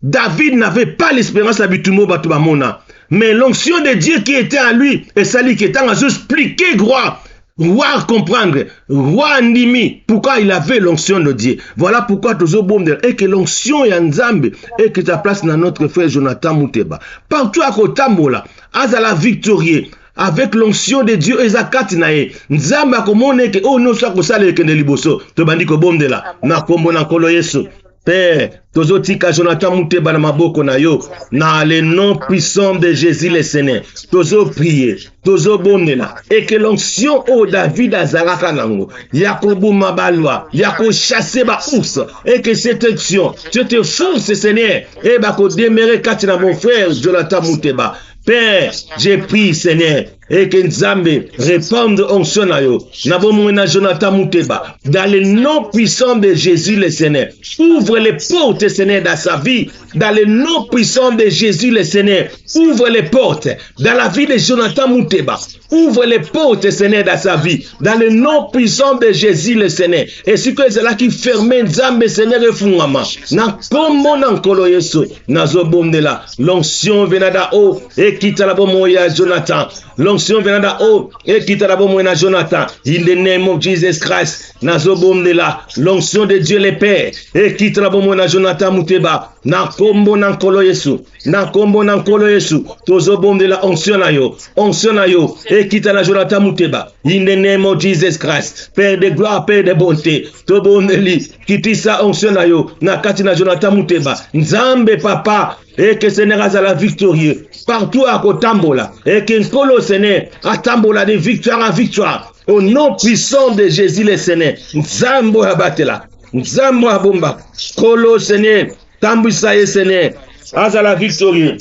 David n'avait pas l'espérance à bitumba batuba mona. Mais l'onction de Dieu qui était en lui, et celle qui était en expliquer roi. Roi comprendre, roi Nimi, pourquoi il avait l'onction de Dieu. Voilà pourquoi toujours bon et que l'onction est en Zambie et que ta place dans notre frère Jonathan Mouteba. Partout à Kotambola, Azala victorieux, avec l'onction de Dieu et Zakatinae. Nzamba komone que oh non soit que ça le kende liboso. To bandiko bombe là. Na kombo na kolo Yesu. Père, tozotika Jonathan Mouteba na maboko na yo, na le nom puissant de Jésus le Seigneur. Tozo prier, tozo bonela, et que l'onction au David azalaka nango, yakobu mabalwa, yako chasser ba ours, et que cette action, cette force Seigneur, et bako déméré katina mon frère Jonathan Mouteba. Père, j'ai pris, Seigneur, et que Nzambe réponde onction na yo. Nabo mouena Jonathan Mouteba. Dans le nom puissant de Jésus le Seigneur. Ouvre les portes, Seigneur, dans sa vie. Dans le nom puissant de Jésus le Seigneur. Ouvre les portes. Dans la vie de Jonathan Mouteba. Ouvre les portes, Seigneur, dans sa vie. Dans le nom puissant de Jésus le Seigneur. Et ce que c'est là qui ferme Nzambe, Seigneur, et Fungama. Nan komo nan kolo Yesu. Nazo bomde la. L'onction venada haut. Et quitte la bomoya Jonathan. L'onction venant d'en haut et quitte la bomoya Jonathan. In the name of Jesus Christ. Nazo bomde la. L'onction de Dieu le Père. Et quitte la bomoya Jonathan Mouteba. Nan kombo nan kolo Yesu. Nan kombo nan kolo Yesu. Tozo bomde la onction na yo. Onction na yo. Et quitte la Jonathan Mouteba. In the name of Jesus Christ. Père de gloire, Père de bonté. To bomde li. Quitte sa onction na yo. Na katina Jonathan Mouteba. Nzambe papa. Et que Seigneur a la victorieux partout à Kotambola. Et que Nkolo Seigneur a tambola de victoire en victoire. Au nom puissant de Jésus le Seigneur. Nzambo abatela. Nzambo abomba. Kolo Seigneur. Tambusaye Seigneur. As la victorieux.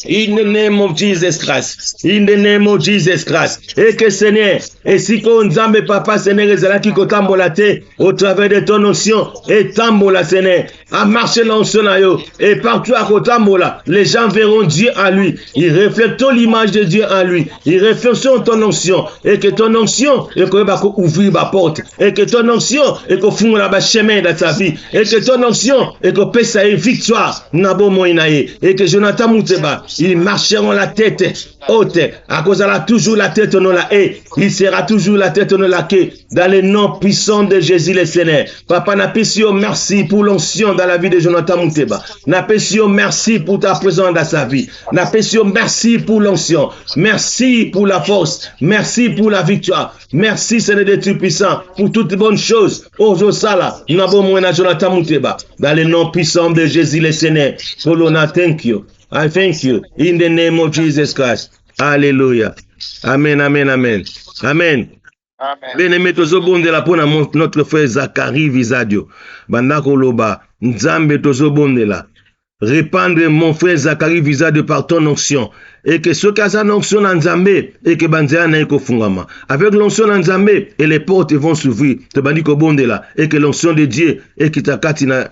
In the name of Jesus Christ. In the name of Jesus Christ. Et que Seigneur, et si qu'on Nzambe papa Seigneur ezala ki kotambola te au travers de ton onction et tambola Seigneur a marché l'onction na yo et partout à kotambola les gens verront Dieu en lui. Ils reflètent l'image de Dieu en lui. Ils reflètent ton onction et que ton onction et que va ouvrir ma porte et que ton onction et que fond la chemin dans ta vie et que ton onction et que paix ça victoire nabo moinae et que Jonathan Mouteba ils marcheront la tête haute à cause de la toujours la tête non la haie. Il sera toujours la tête non la quai dans le nom puissant de Jésus le Seigneur. Papa n'apprécions merci pour l'onction dans la vie de Jonathan Mouteba. N'apprécions merci pour ta présence dans sa vie. N'apprécions merci pour l'onction. Merci pour la force. Merci pour la victoire. Merci Seigneur de Tout-Puissant pour toutes bonnes choses. Ozo sala nabo mouena Jonathan Mouteba dans le nom puissant de Jésus le Seigneur. Kolona thank you. I thank you in the name of Jesus Christ. Alléluia. Amen, amen, amen. Amen. Bien-aimé, tozo bonde la pona notre frère Zacharie Visadio. Bandako loba, Nzambe tozo bonde la. répandre mon frère Zacharie visa de par ton onction. Et que ceux qui ont l'onction en Nzambé, et que Banzea n'a pas fungama. Avec l'onction en Nzambé, et les portes vont s'ouvrir. Te bandi ko bonde là. Et que l'onction de Dieu, et qui t'a katina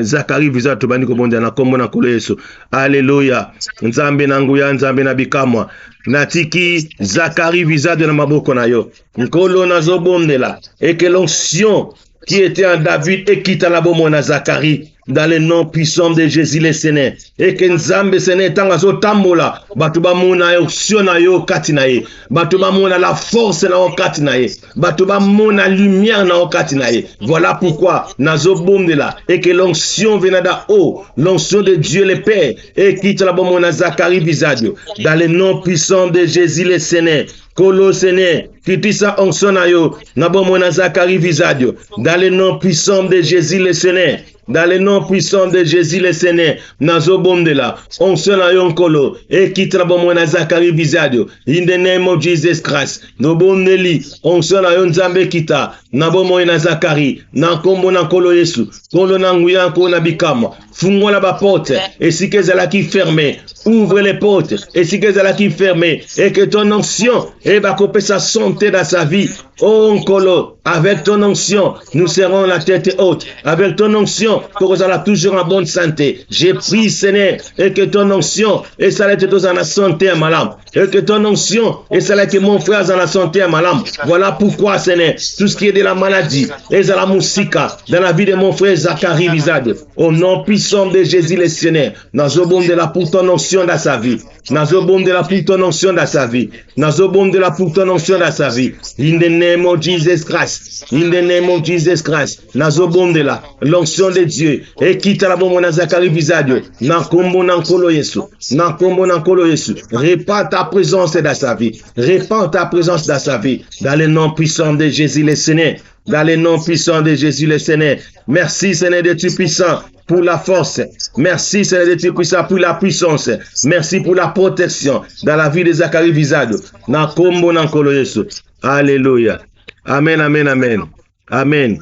Zacharie visa, te bandi ko bonde na kombo na kolo Yesu. Alléluia. Nzambe na nguya, Nzambe na bikamwa. Natiki Zacharie visa de na maboko na yo. Nkolo na zo bonde là. Et que l'onction qui était en David et qui t'a la bombe na Zacharie. Dans le nom puissant de Jésus le Seigneur. Et que Nzambe Seigneur tanga zo tambola. Batuba mona yo siona yo katinaye. Batuba mona la force na o katinaye. Batuba mona lumière na o katinaye. Voilà pourquoi nazo bombe là. Et que l'onction venait d'en haut. L'onction de Dieu le Père. Et qui te la bombe na Zacharie visadio. Dans le nom puissant de Jésus le Seigneur. Kolo Seigneur, kitisa onction na yo. Na bombe na Zacharie visadio. Dans le nom puissant de Jésus le Seigneur. Dans le nom puissant de Jésus le Seigneur, nazo bonde là, on se la yonkolo, et qui trabomona na Zacharie visadio, in the name of Jesus Christ, no bonde li, on se la yon Nzambe kita, na bomo na Zacharie, na kombo na kolo Yesu, kolo na nguya ko na bikama, fungo la ba porte, et si que zala qui fermé, ouvre les portes, et si que zala qui fermé, et que ton onction, et va couper sa santé dans sa vie, oh Nkolo, avec ton onction, nous serons la tête haute, avec ton onction, pour que nous allons toujours en bonne santé. J'ai pris, Seigneur, et que ton onction, et ça l'est tous en la santé à malade. Et que ton onction, et ça l'est que mon frère en la santé à malade. Voilà pourquoi, Seigneur, tout ce qui est de la maladie, et de la musica, dans la vie de mon frère Zacharie Vizade, au nom puissant de Jésus le Seigneur, nazobom de la pour ton onction dans sa vie. Nazobom de la pour ton onction dans sa vie. Nazobom de la pour ton onction dans sa vie. In the name of Jesus Christ. In the name of Jesus Christ. Nazobom de la l'onction de Dieu. Et quitte la bombe na Zacharie Visadio. Nakombo nankolo Yesu. Nakombo nankolo Yesu. Répand ta présence dans sa vie. Répand ta présence dans sa vie. Dans le nom puissant de Jésus le Seigneur. Dans le nom puissant de Jésus le Seigneur. Merci Seigneur de tu puissant pour la force. Merci Seigneur de tu puissant pour la puissance. Merci pour la protection dans la vie de Zacharie Vizado. Nakombo nankolo Yesu. Alléluia. Amen, amen, amen. Amen.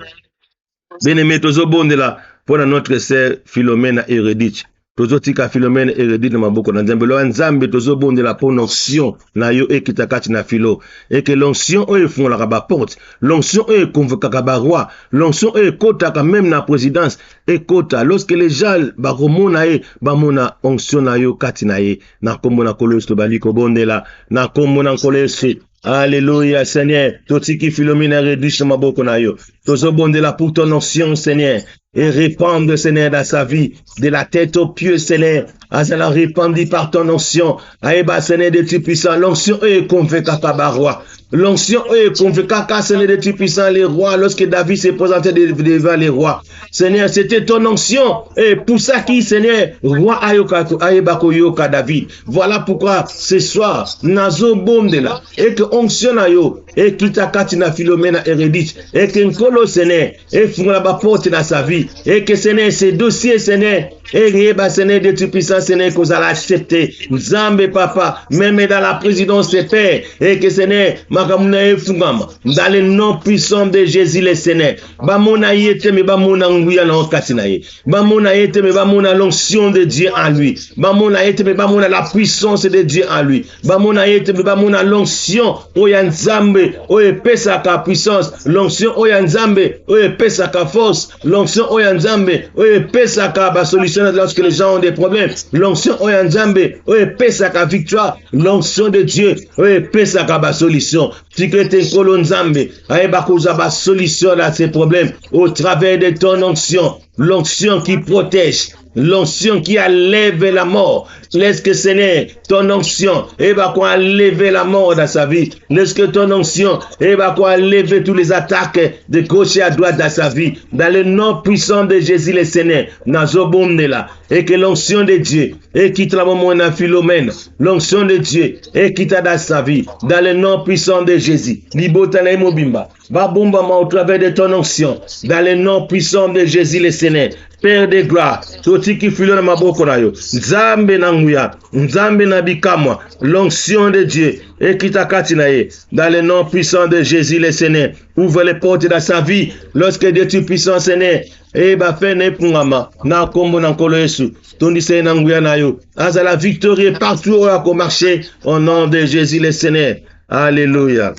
Bien-aimé, tozo bonde là pour notre sœur Philomène Hérédite. Tozo tika Philomène Hérédite na maboko na Nzambe. Lo Nzambe tozo bonde la pour l'onction na yo e kitakati na philo. Et que l'onction e font la ba porte. L'onction e convoque ba roi. L'onction e kota même na présidence e kota lorsque les gens ba romona e ba mona onction na yo kati na ye na kombo na kolo to bali ko bonde la na kombo na kolo se. Alléluia, Seigneur. Totiki Philomène Hérédite na maboko na yo. Tozo bonde la pour ton onction, Seigneur. Et répandre, Seigneur, dans sa vie, de la tête aux pieds, Seigneur, à cela répandre par ton onction, à Seigneur de tu puissant, l'onction est convaincu à roi. L'onction est convaincu à Seigneur de tu puissant, les rois, lorsque David s'est présenté devant les rois. Seigneur, c'était ton onction, et pour ça qui, Seigneur, roi Ayebako Yoka David. Voilà pourquoi ce soir, Nazo Bomde là, et que onction na yo, et qui t'a katina Philomène Hérédite, et que Nkolo Seigneur, et fou la porte dans sa vie. Et que Seigneur, ces dossiers, Seigneur, et Seigneur de tu puissant, Seigneur, qu'on a accepté. Nzambe papa, même dans la présidence de Père, et que Seigneur, makamuna e fungama, dans le nom puissant de Jésus le Seigneur, bamona yete me bamona nguya na okatinaye, bamona yete me bamona l'onction de Dieu en lui, bamona yete me bamona la puissance de Dieu en lui, bamona yete me bamona l'onction, oya Nzambe, oye pesa ka puissance, l'onction oya Nzambe, oye pesa ka force, l'onction oya Nzambe, oye pesa ka ba solution lorsque les gens ont des problèmes. L'onction oya Nzambe, oye pesa ka victoire. L'onction de Dieu, oye pesa ka ba solution. Tikete Nkolo Nzambe, aye ba koza ba solution à ces problèmes au travers de ton onction. L'onction qui protège. L'onction qui a levé la mort. Laisse que Seigneur, ton onction, et va quoi lever la mort dans sa vie. Laisse que ton onction, et va quoi lever tous les attaques de gauche et à droite dans sa vie. Dans le nom puissant de Jésus le Seigneur, Nazobomne là, et que l'onction de Dieu, et quitte la moment dans Philomène, l'onction de Dieu, et quitte dans sa vie. Dans le nom puissant de Jésus, Libotana et Mobimba, Babumba au travers de ton onction. Dans le nom puissant de Jésus le Seigneur. Père de gloire, Totiki Philomène Maboko na yo, Nzambe na nguya, Nzambe na bikamwa, l'onction de Dieu, et qui t'a katinaye, dans le nom puissant de Jésus le Seigneur, ouvre les portes dans sa vie, lorsque Dieu tu puissant Seigneur, eba fene pungama na kombo na nkolo Yesu tondise na nguya na yo azala victoire partout où a marché au nom de Jésus le Seigneur. Alléluia.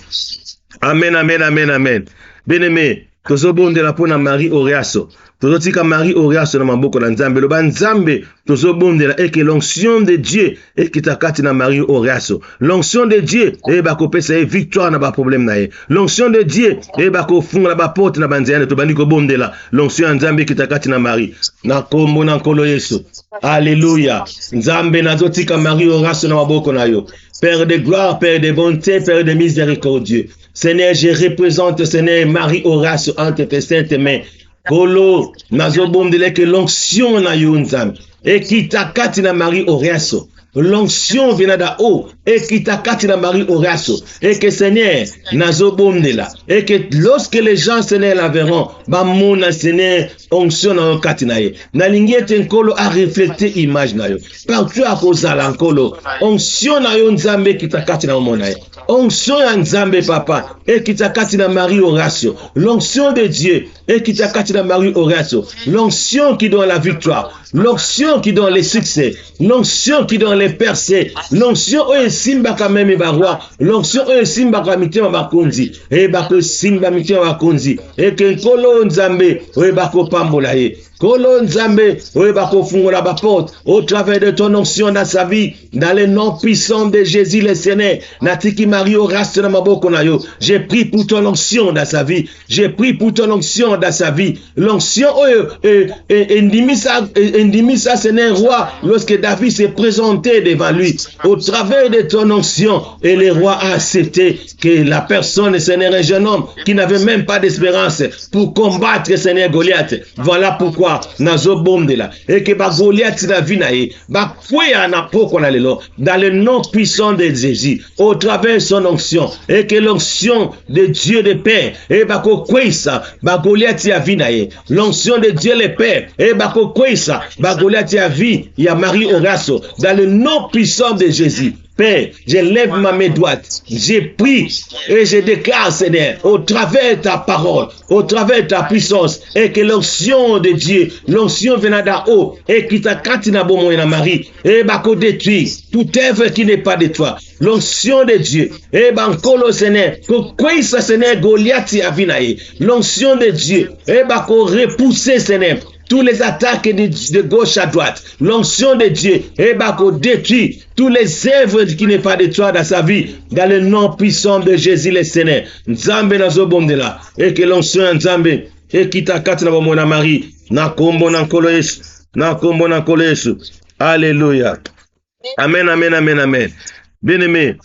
Amen, amen, amen, amen. Bien-aimé, tozobondela pona Marie Oriaso. Tozotika Marie Oriaso na maboko na Nzambe. Loba Nzambe tozobondela et que l'onction de Dieu et qui takati na Marie Oriaso. L'onction de Dieu et bako pesa victoire na ba problème na ye. L'onction de Dieu et bako funga ba porte na banzeyane to bandiko bondela. L'onction ya Nzambe qui takati na Marie. Na kombo na nkolo Yesu. Alléluia. Nzambe nazotika Marie Oriaso na maboko na yo. Père de gloire, Père de bonté, Père de miséricordieux. Seigneur, je représente, Seigneur, Marie Horace entre tes saintes mains. Kolo, nazobondele que l'onction na yo nzambe. Et qui takati na Marie Horace. L'onction vient d'en haut. Et qui takati na Marie Horace. Et que Seigneur, nazobondela. Et que lorsque les gens, Seigneur, la verront, ba mona Seigneur, onction na kati na ye. Na lingete nkolo a refléter image na yo. Partout à cause de l'ankolo. Onction na yo nzambe qui takati na mona ye. Onction ya nzambe papa. Et qui takati na Marie Horace. L'onction de Dieu. Et qui takati na Marie Horace. L'onction qui donne la victoire. L'onction qui donne les succès. L'onction qui donne les percées. L'onction oye simba kameme barwa. L'onction oye simba kamitima bakonzi. Et bako simba mitima bakonzi. Et que nkolo nzambe oye bako pambola ye. Kolo nzambe oye bako fungola ba porte au travers de ton onction dans sa vie, dans le nom puissant de Jésus le Seigneur. Natiki Marie Horace na maboko na yo. J'ai pris pour ton onction dans sa vie. J'ai pris pour ton onction dans sa vie. L'onction Endimisa Seigneur roi lorsque David s'est présenté devant lui au travers de ton onction et le roi a accepté que la personne Seigneur un jeune homme qui n'avait même pas d'espérance pour combattre Seigneur Goliath. Voilà pourquoi nazo bondela et que ba Goliath na vinae ba kwea na poko na lelo dans le nom puissant de Jésus au travers son onction et que l'onction de Dieu de paix et ba ko kwesa ba Goliath ya vinae l'onction de Dieu le Père et ba ko kwesa ba Goliath ya vie ya Marie Horace dans le nom puissant de Jésus. Père, je lève ma main droite, j'ai pris et je déclare, Seigneur, au travers de ta parole, au travers de ta puissance, et que l'onction de Dieu, l'onction venant d'en haut, et qui t'a katina bomo na Marie, et bako détruit toute œuvre qui n'est pas de toi. L'onction de Dieu, et bankolo Seigneur, que quoi ça Seigneur Goliath a vinae, l'onction de Dieu, et bako repousser Seigneur. Tous les attaques de gauche à droite, l'onction de Dieu, et bako détruit tous les œuvres qui n'est pas de toi dans sa vie, dans le nom puissant de Jésus le Seigneur. Nzambe nazo bondela, et que l'onction Nzambe, et qui t'a katina bomona Marie, na kombo na nkolo Yesu, na kombo na nkolo Yesu. Alléluia. Amen, amen, amen, amen. Bien-aimé,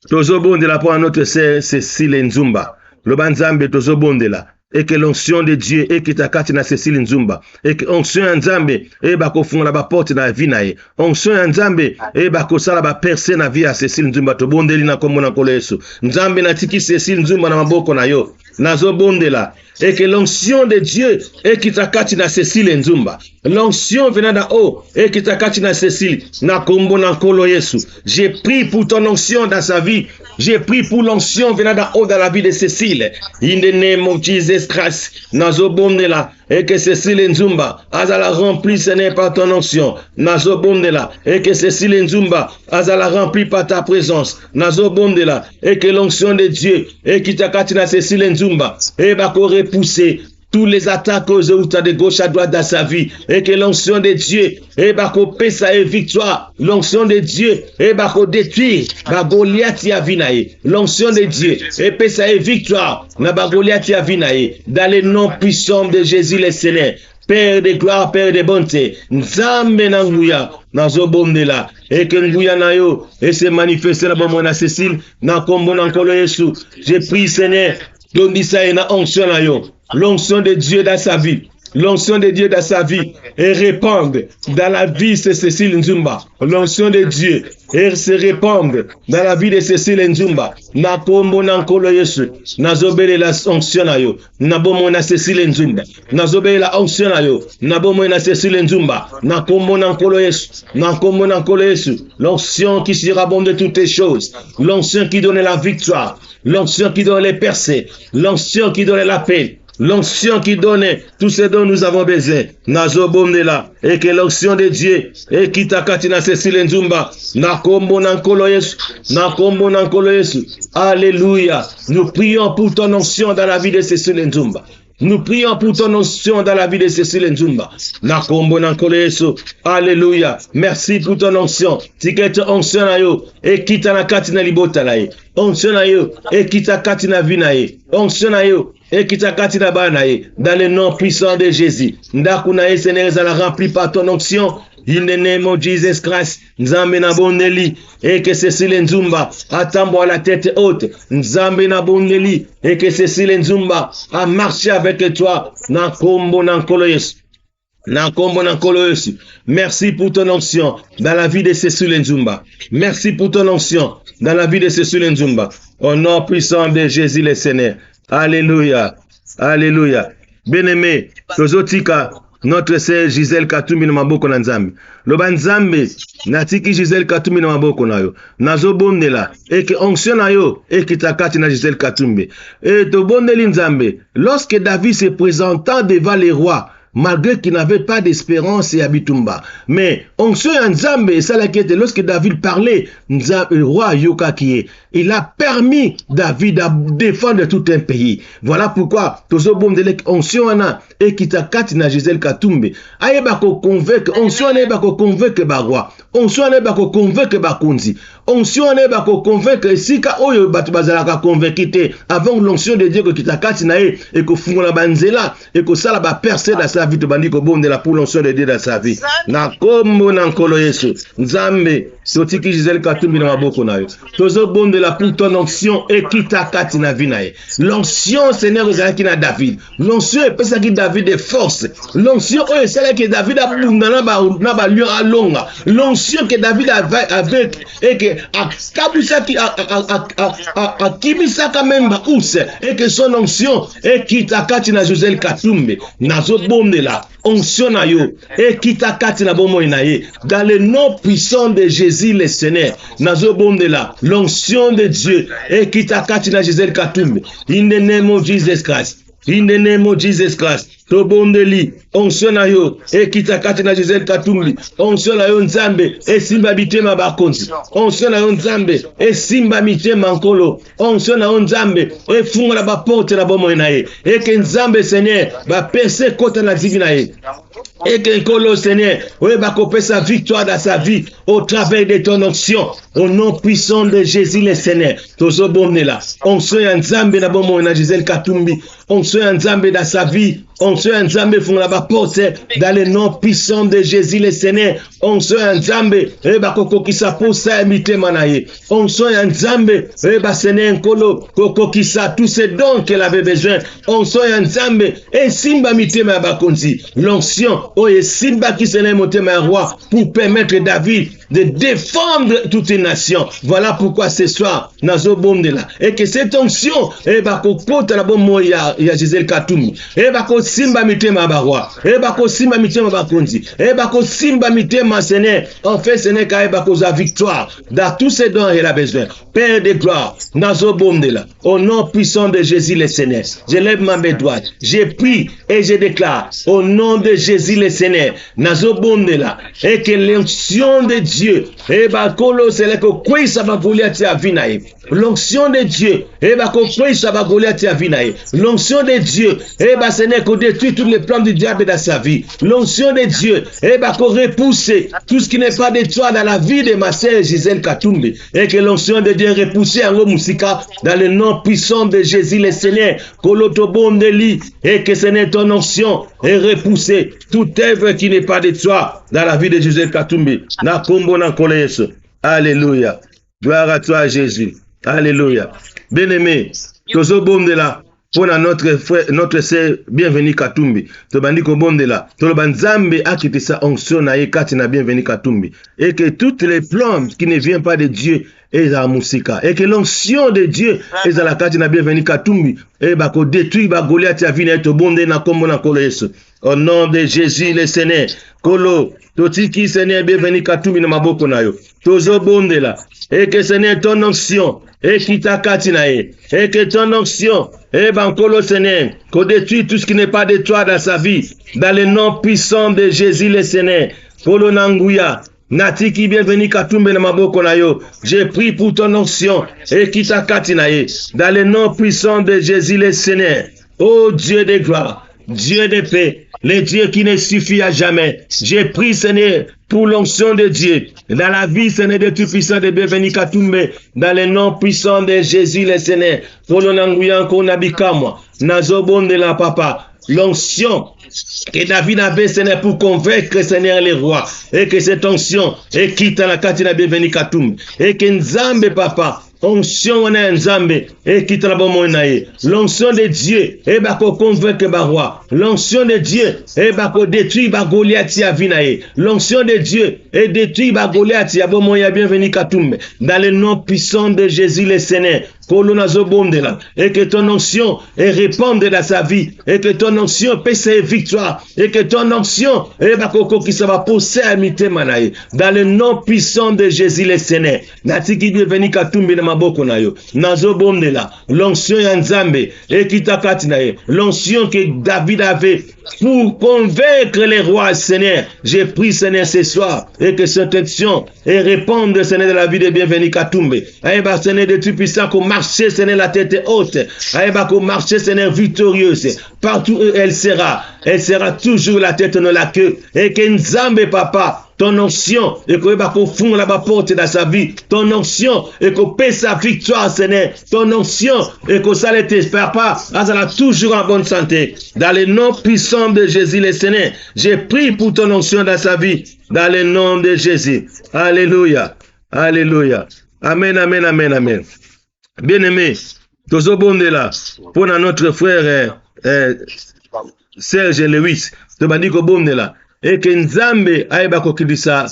tozo bondela pour notre sœur Cécile Nzumba. Le banzambe tozo bondela. Et que l'onction de Dieu et que ta katina Cécile Nzumba et que onction Nzambe et bako funga ba porte na vie na ye onction Nzambe et bako sala ba percer na vie à Cécile Nzumba to bondeli na kombo na nkolo Yesu Nzambe na tiki Cécile Nzumba na maboko na yo nazo bondela et que l'onction de Dieu et qui ta katina Cécile Nzumba l'onction venant d'en haut et qui ta katina Cécile na kombo na nkolo Yesu j'ai pris pour ton onction dans sa vie j'ai pris pour l'onction venant d'en haut dans la vie de Cécile in the name of Jesus Christ nazo bondela et que Cécile Nzumba azala rempli Seigneur par ton onction nazo bondela et que Cécile Nzumba azala rempli par ta présence nazo bondela et que l'onction de Dieu et qui ta katina Cécile Nzumba et bako repousser tous les attaques aux outils de gauche à droite dans sa vie et que l'onction de Dieu et bako pesa et victoire l'onction de Dieu et bako détruire ba Goliath ya vinae l'onction de Dieu et pesa et victoire na ba Goliath ya vinae dans le nom puissant de Jésus le Seigneur Père de gloire, Père de bonté, Nzambe na nguya nazo bondela et que nguya na yo et se manifester na bomona Cécile na kombo na nkolo Yesu j'ai pris Seigneur dondisa et na onction na yo l'onction de Dieu dans sa vie, l'onction de Dieu dans sa vie et répandre dans la vie de Cécile Nzumba. L'onction de Dieu et se répandre dans la vie de Cécile Nzumba. Na kombo na nkolo Yesu, nazobele la onction na yo, na bomo na Cécile Nzumba. Nazobele la onction na yo, na bomo na Cécile Nzumba. Na kombo na nkolo Yesu, na kombo na nkolo Yesu. L'onction qui surabonde de toutes les choses, l'onction qui donne la victoire, l'onction qui donne les percées, l'onction qui donne la paix. l'onction qui donne tout ce dont nous avons besoin. Nazo bomdela, et que l'onction de Dieu, et qui takati na Cécile Nzumba, na kombo na nkolo Yesu, na kombo na nkolo Yesu. Alléluia. Nous prions pour ton onction dans la vie de Cécile Nzumba. Nous prions pour ton onction dans la vie de Cécile Nzumba. Nakombo nankolo Yesu. Alléluia. Merci pour ton onction. Tikete onction na yo. Et kita na kati na libota la ye. Onction na yo. Et kita kati na vi na ye. Onction na yo. Et kita kati na ba na ye. Dans le nom puissant de Jésus. Ndaku na ye, Seigneur, ça la remplit par ton onction. In the name of Jesus Christ, Nzambe na bondeli, et que Cécile Nzumba attend à la tête haute, Nzambe na bondeli, et que Cécile Nzumba a marché avec toi, na kombo na nkolo Yesu. Na kombo na nkolo Yesu. Merci pour ton onction dans la vie de Cécile Nzumba. Merci pour ton onction dans la vie de Cécile Nzumba. Au nom puissant de Jésus le Seigneur. Alléluia. Alléluia. Bien-aimé, tozotika notre sœur Gisèle Katumbi na maboko na Nzambe. Loba Nzambe natiki Gisèle Katumbi na maboko na yo. Nazo bondela eke onction na yo eke takati na Gisèle Katumbi. Et to bondeli Nzambe, lorsque David se présentant devant les rois, malgré qu'il n'avait pas d'espérance et Abitumba. Mais onction ya Nzambe, ça la qui était lorsque David parlait, le roi Yokakie, il a permis David à défendre tout un pays. Voilà pourquoi tozo bomdelek onction ana et kitakati na Gisèle Katumbi. Aye bako convaincre, onction ana bako convaincre ba roi. Onction ana bako convaincre ba konzi. Onction ana bako convaincre sika oyo batu bazalaka convaincre avant l'onction de Dieu que kitakati na e et ko fungola banzela et ko sala ba percer dans sa vie to bandiko bondela pour l'onction de Dieu dans sa vie. Na kombo na nkolo Yesu. Nzambe sotiki Gisèle Katumbi na maboko na yo. Tozo bondela pour ton onction et kitakati na vie na ye. L'onction Seigneur ezalaki na David. L'onction epesaki David de force. L'onction oyo esalaki David abunda na ba lion alonga. L'onction que David avait avec et que akabisaki akimisaka même ba ours et que son onction et kitakati na Gisèle Katumbi nazo bondela onction na yo et kitakati na bomo na ye dans le nom puissant de Jésus le Seigneur nazo bondela l'onction de Dieu et kitakati na Gisèle Katumbi in the name of Jesus Christ. In the name of Jesus Christ. Tobondeli, onction na yo, e kitakati na Gisèle Katumbi, onction na yo Nzambe, e simba bitema bakonzi, onction na yo Nzambe, e simba mitema nkolo, onction na yo Nzambe, e funga na ba porte na bomo na ye, e ke Nzambe Seigneur, ba percer kota na divi na ye. Et que le Seigneur, oui, va couper sa victoire dans sa vie au travers de ton onction, au nom puissant de Jésus le Seigneur. Tozo bomne là, onction ya Nzambe na bomo na Gisèle Katumbi, onction ya Nzambe dans sa vie, onction ya Nzambe font la porte dans le nom puissant de Jésus le Seigneur. Onction ya Nzambe, et ba koko kisa posa mitema na ye. Onction ya Nzambe, et ba Seigneur nkolo koko kisa tous ces dons qu'elle avait besoin. Onction ya Nzambe, et simba mitema bakonzi. L'onction oye simba qui se motema roi pour permettre David de défendre toute une nation. Voilà pourquoi ce soir nazo bomde là et que cette onction et ba kokota la bomo ya Gisèle Katumbi et ba ko simba mitema ba roi et ba ko simba mitema ba konzi et ba ko simba mitema Seigneur en fait Seigneur ka ba ko za victoire dans tous ces dons il a besoin. Père de gloire nazo bomde là au nom puissant de Jésus le Seigneur. Je lève ma main droite, je prie et je déclare au nom de Jésus le Seigneur nazo bomde là et que l'onction de Dieu et ba kolo c'est que quoi ça va voler tia vinae. L'onction de Dieu et ba ko quoi ça va voler tia vinae. L'onction de Dieu et ba Seigneur qu'on détruit tous les plans du diable dans sa vie. L'onction de Dieu et ba qu'on repousse tout ce qui n'est pas de toi dans la vie de ma sœur Gisèle Katumbi et que l'onction de Dieu repousse en musika dans le nom puissant de Jésus le Seigneur kolotobondeli et que Seigneur ton onction est repoussée toute œuvre qui n'est pas de toi dans la vie de Gisèle Katumbi na kombo na nkolo Yesu. Alléluia. Gloire à toi Jésus. Alléluia. Bien-aimé, tozo bondela pour notre frère, notre sœur, bienvenue Katumbi. Tobandi ko bondela. Toloba Nzambe akiti sa onction na ye kati na bienvenue Katumbi. Et que toutes les plans qui ne viennent pas de Dieu ezala musika et que l'onction de Dieu ezala kati na bienvenu katumbi et bako détruire ba Goliath ya vina eto bonde na kombo na kolo Yesu au nom de Jésus le Seigneur kolo totiki Seigneur bienvenu katumbi na maboko na yo tozo bonde la et que Seigneur ton onction et qui t'a kati na ye et que ton onction et bankolo Seigneur qu'on détruit tout ce qui n'est pas de toi dans sa vie dans le nom puissant de Jésus le Seigneur kolo nanguya Natiki bienvenu katumbe na maboko na yo. J'ai pris pour ton onction et qui t'a katinaye dans le nom puissant de Jésus le Seigneur. Oh Dieu de gloire, Dieu de paix, le Dieu qui ne suffit à jamais. J'ai pris Seigneur pour l'onction de Dieu dans la vie Seigneur de tout puissant de bienvenu katumbe dans le nom puissant de Jésus le Seigneur. Pour l'onanguyan qu'on habika moi. Nazobonde la papa. L'onction que David avait, Seigneur, pour convaincre, Seigneur, les rois, et que cette onction, et quitte la katina bienvenue katum, et que Nzambe, papa, onction on a Nzambe, et quitte la bomonaye, l'onction de Dieu, et bako convaincre ba roi, l'onction de Dieu, et bako détruire ba Goliath ya vinaye, l'onction de Dieu, et détruire ba Goliath ya bomoya bienvenue katum, dans le nom puissant de Jésus le Seigneur. Et que ton onction réponde dans sa vie, et que ton onction paie ses victoires, et que ton onction qui ça va pousser à imiter manaï dans le nom puissant de Jésus le Seigneur. Natiki bienvenu katumbi na maboko na yo. Nazo bondela l'onction ya Nzambe et qui t'a katinaye, l'onction que David avait pour convaincre les rois, Seigneur. J'ai pris, Seigneur, ce soir, et que cette onction et répondre, Seigneur, de la vie de bienvenue katumbe. Aïba, Seigneur, de tout puissant, qu'on marche, Seigneur, la tête haute. Aïba, qu'on marche, Seigneur, victorieuse. Partout où elle sera toujours la tête dans la queue. Et que Nzambe, papa, ton onction, et qu'on fonde la porte dans sa vie, ton onction, et qu'on paie sa victoire, Seigneur, ton onction, et qu'on s'allait t'espère pas, elle a toujours en bonne santé. Dans le nom puissant de Jésus le Seigneur, j'ai prié pour ton onction dans sa vie, dans le nom de Jésus. Alléluia, alléluia. Amen, amen, amen, amen. Bien-aimé, toujours bon de là, pour notre frère Serge Lewis, tu m'as dit que bon de là. Et que Nzambe aïba kokidisa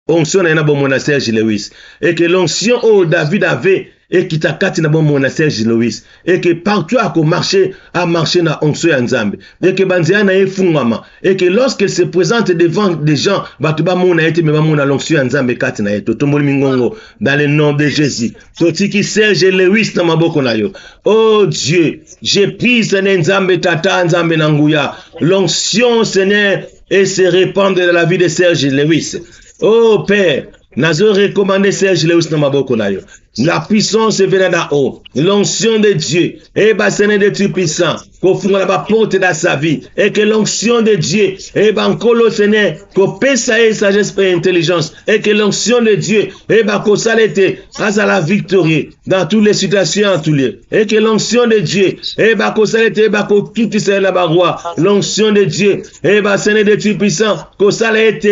onction na bomona Serge Lewis et que l'onction au David avait et qui t'a kati na bomona Serge Lewis et que partout a marché na onction ya Nzambe et que banzia na efungama et que lorsqu'il se présente devant des gens batuba mona ete me bamona l'onction ya Nzambe kati na eto tomboli mingongo dans le nom de Jésus totiki Serge Lewis na maboko na yo. Oh Dieu, j'ai pris Seigneur Nzambe tata Nzambe na nguya l'onction Seigneur et se répandre dans la vie de Serge Lewis. Oh Père, nazo recommandé Serge Lewis na maboko na yo. La puissance venait d'en haut, l'onction de Dieu, et Seigneur de tout puissant, qu'on fonde la porte dans sa vie, et que l'onction de Dieu, et qu'on Seigneur, qu'on paie sa sagesse et intelligence, et que l'onction de Dieu, et qu'on s'arrête à la victoire dans toutes les situations en tous lieux, et que l'onction de Dieu, et qu'on s'arrête, et qu'on tout c'est la roi, l'onction de Dieu, et Seigneur de tout puissant, qu'on s'arrête,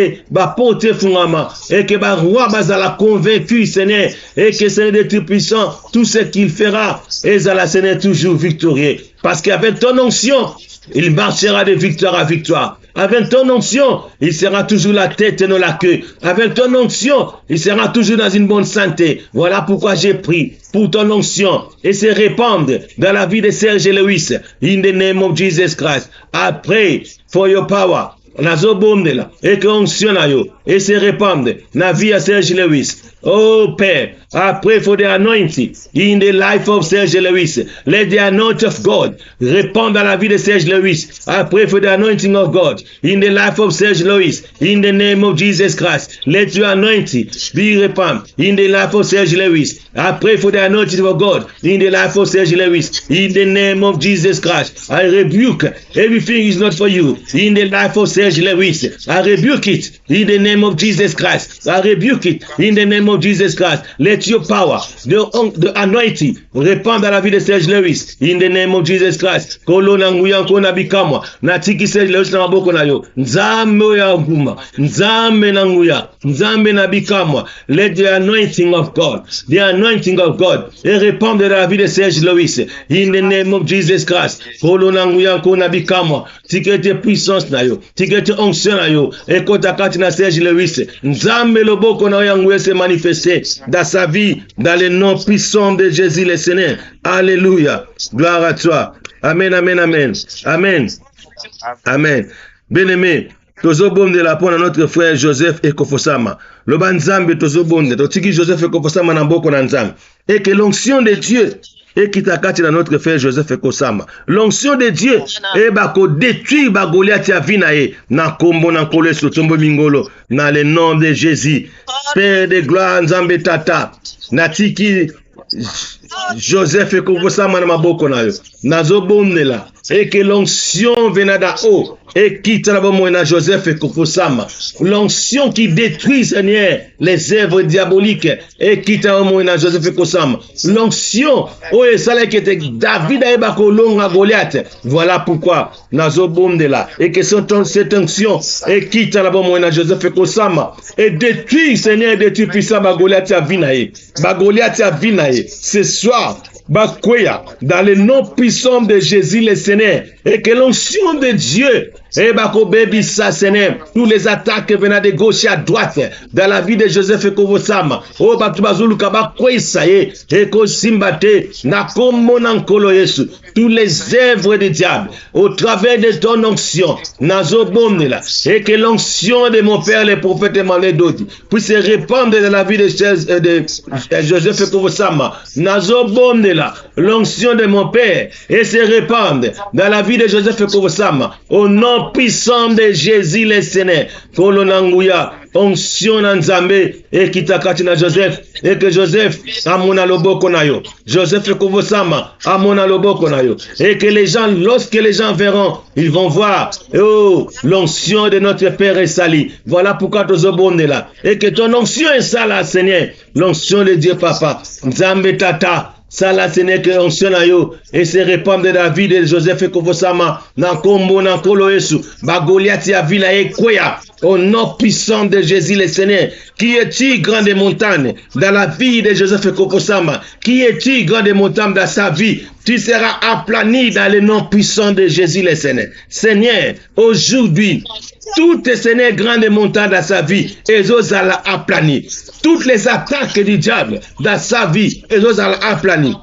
porte fondament, et que roi la convaincu Seigneur, et que Seigneur de tout puissant, tout ce qu'il fera, et la Seigneur toujours victorieux. Parce qu'avec ton onction, il marchera de victoire à victoire. Avec ton onction, il sera toujours la tête et non la queue. Avec ton onction, il sera toujours dans une bonne santé. Voilà pourquoi j'ai pris pour ton onction et se répandre dans la vie de Serge Lewis. In the name of Jesus Christ, I pray for your power. Nazo bondela et que onction na yo et se répandre na vie à Serge Lewis. Oh Père, I pray for the anointing in the life of Serge Lewis. Let the anointing of God répandre dans la vie de Serge Lewis. I pray for the anointing of God in the life of Serge Lewis. In the name of Jesus Christ, let your anointing be répandre in the life of Serge Lewis. I pray for the anointing of God in the life of Serge Lewis. In the name of Jesus Christ, I rebuke everything is not for you in the life of Serge Lewis. I rebuke it in the name of Jesus Christ. I rebuke it in the name of Jesus Christ. Let your power, the anointing, répandre dans la vie de Serge Lewis. In the name of Jesus Christ. Kolona nguya kona bikamwa. Natiki Serge Lewis na maboko na yo. Nzambe ya nguma. Nzambe na nguya. Nzambe na bikamwa. Let the anointing of God, the anointing of God, et répandre dans la vie de Serge Lewis. In the name of Jesus Christ. Kolona nguya kona bikamwa. Tikete puissance na yo. Tikete onction na yo. Et kota kati na Serge Lewis. Nzambe loboko na yangu se manifester dans sa vie. vie, dans le nom puissant de Jésus le Seigneur. Alléluia. Gloire à toi. Amen, amen, amen. Amen. Amen. Bien-aimé, tozobonde la pour notre frère Joseph Ekofosama. Le banzambe tozobonde, totiki Joseph Ekofosama na mboko na nzambe. Et que l'onction de Dieu et qui t'a dans notre frère Joseph Ekosama. L'onction de Dieu et bako détruire ba Goliath ya vinae na kombo na kole sotombo mingolo na le nom de Jésus. Père de gloire nzambe tata. Natiki Joseph Ekofosama na maboko na yo. Nazobonde la. Et que l'onction venait d'en haut et quitte la bonne Joseph Ekofosama. L'onction qui détruit, Seigneur, les œuvres diaboliques et quitte la bonne Joseph Ekofosama. L'onction, oh, et ça qui était David a ébacolon à Goliath. Voilà pourquoi Nazo bombe de là. Et que cette onction et quitte la bonne Joseph Ekofosama et détruit, Seigneur, détruit puissant Goliath à Vinae. Goliath à Vinae. Ce soir, Bakoya, dans le nom puissant de Jésus le Seigneur, et que l'onction de Dieu, et Bako Baby ça Seigneur, tous les attaques venant de gauche à droite, dans la vie de Joseph Ekofosama, oh Batubazulu Kabakoy Saye, et Kosimbate, Nakomo Nankolo Yesu, tous les œuvres du diable, au travers de ton onction, Nazo Bomnela, et que l'onction de mon père, le prophète Emmanuel Dodi, puisse se répandre dans la vie de Joseph Ekofosama, Nazo Bomnela, l'onction de mon père et se répandre dans la vie de Joseph Ekofosama au nom puissant de Jésus le Seigneur. Kolonanguya onction Nzambe et kitakati na Joseph et que Joseph amona loboko nayo. Joseph Ekofosama amona loboko nayo et que les gens, lorsque les gens verront, ils vont voir oh l'onction de notre Père est salie. Voilà pourquoi tu es là et que ton onction est sale, Seigneur. L'onction de Dieu Papa. Nzambe Tata. Ça là, ce n'est que onction yo et se répand de la vie de Joseph Ekofosama dans kombo dans kolo Yesu ba Goliath ya vila ekoya au nom puissant de Jésus le Seigneur. Qui est-il grand des montagnes dans la vie de Joseph Ekofosama? Qui est-il grand des montagnes dans sa vie? Tu seras aplani dans le nom puissant de Jésus le Seigneur. Seigneur, aujourd'hui, toutes les Seigneur grandes montagnes dans sa vie, elles ont aplani. Toutes les attaques du diable dans sa vie, elles ont aplani.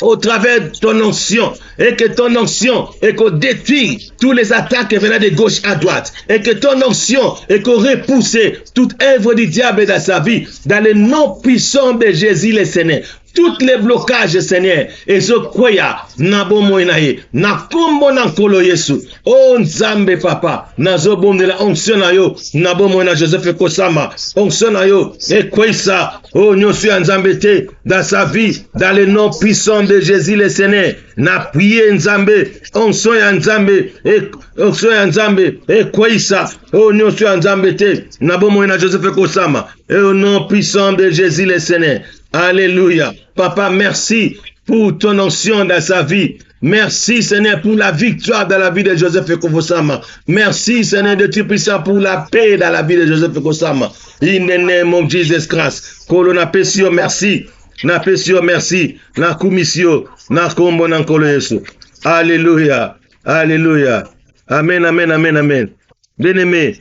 Au travers de ton onction, et que ton onction et qu'on détruit tous les attaques venant de gauche à droite, et que ton onction et qu'on repousse toute œuvre du diable dans sa vie, dans le nom puissant de Jésus le Seigneur. Tous les blocages, Seigneur, et ce koya, nabo moinaye, na kombo na kolo Yesu, oh Nzambe Papa, nazo bom de la onction na yo, nabo moina Joseph Ekosama, onction na yo, et koisa, oh nyosu Nzambe te, dans sa vie, dans le nom puissant de Jésus le Seigneur, na prié Nzambe, onction ya Nzambe, et onction ya Nzambe, et koisa, oh nyosu Nzambe te, nabo moina Joseph Ekosama, et au nom puissant de Jésus le Seigneur. Alléluia. Papa, merci pour ton onction dans sa vie. Merci, Seigneur, pour la victoire dans la vie de Joseph Ekofosama. Merci, Seigneur, de Dieu puissant pour la paix dans la vie de Joseph Ekofosama. In the name of Jesus Christ. Kolona pesio merci. Na pesio merci. Na kumisio. Na kombo na kolo Yesu. Alléluia. Alléluia. Amen, amen, amen, amen. Bien-aimé,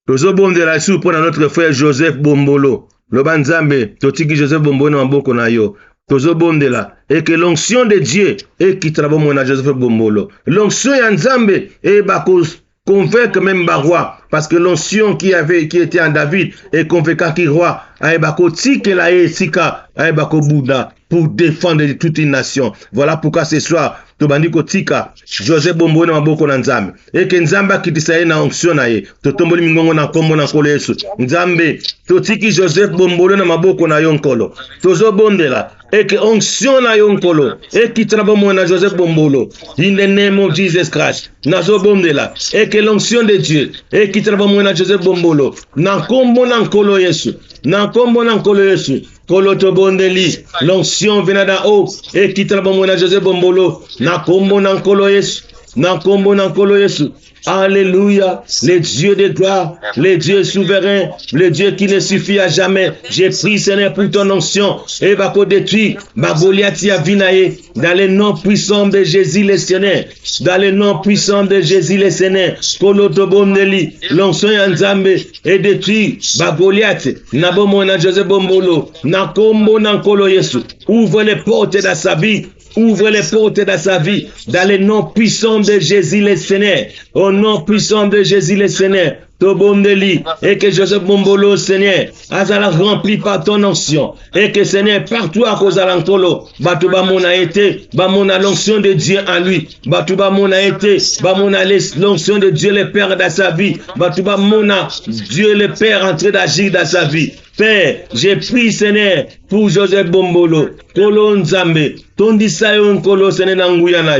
nous bon de la soupe pour notre frère Joseph Bombolo. Le banzambe, totiki Joseph Bombolo na mboko na yo. Tozo bonde là. Et que l'onction de Dieu et qui travaille mon Joseph Bombolo. L'onction ya Nzambe et bako convaincre même ba roi. Parce que l'onction qui était en David et convaincant qui roi. Ae bako tike la e sika. Ae bako Bouddha. Pour défendre toute une nation. Voilà pourquoi ce soir, Tobandiko Tika, Joseph Bombolo na maboko na Nzambe. Et que Nzambe kitisaye na onction na ye. Totomboli mingongo na kombo na kolo Yesu. Nzambe, totiki Joseph Bombolo na maboko na yonkolo. Tozo bonde la. Et que onction na yonkolo. Et qui travaille na Joseph Bombolo. In the name of Jesus Christ. Nazo bonde la. Et que l'onction de Dieu. Et qui travaille na Joseph Bombolo. Na kombo na kolo Yesu. Na kombo na kolo Yesu. Koloto bondeli, l'onction venant d'en haut, et qui travaille mon Joseph Bombolo, na kombo na kolo Yesu, na kombo na nkolo Yesu. Alléluia, le Dieu de gloire, le Dieu souverain, le Dieu qui ne suffit à jamais. J'ai pris, Seigneur, pour ton onction, et va détruire, ma Goliath ya vinaye, dans le nom puissant de Jésus le Seigneur, dans le nom puissant de Jésus le Seigneur, Kolotobondeli, l'onction ya Nzambe, et détruire, ma Goliath, na bomona Joseph Bombolo, na kombo na nkolo Yesu, ouvre les portes de sa vie. Ouvre les portes de sa vie dans le nom puissant de Jésus le Seigneur. Au nom puissant de Jésus le Seigneur. Tobondeli, et que Joseph Bombolo, Seigneur, azala rempli par ton onction, et que Seigneur, partout à cause d'Alantolo, Batouba mon a été, Bamona l'onction de Dieu en lui, Batouba mon a été, Bamona l'onction de Dieu le Père dans sa vie, Batouba mona Dieu le Père en train d'agir dans sa vie. Père, j'ai pris, Seigneur, pour Joseph Bombolo, Kolo Nzambe, ton disayon Kolo Seigneur na Nguyana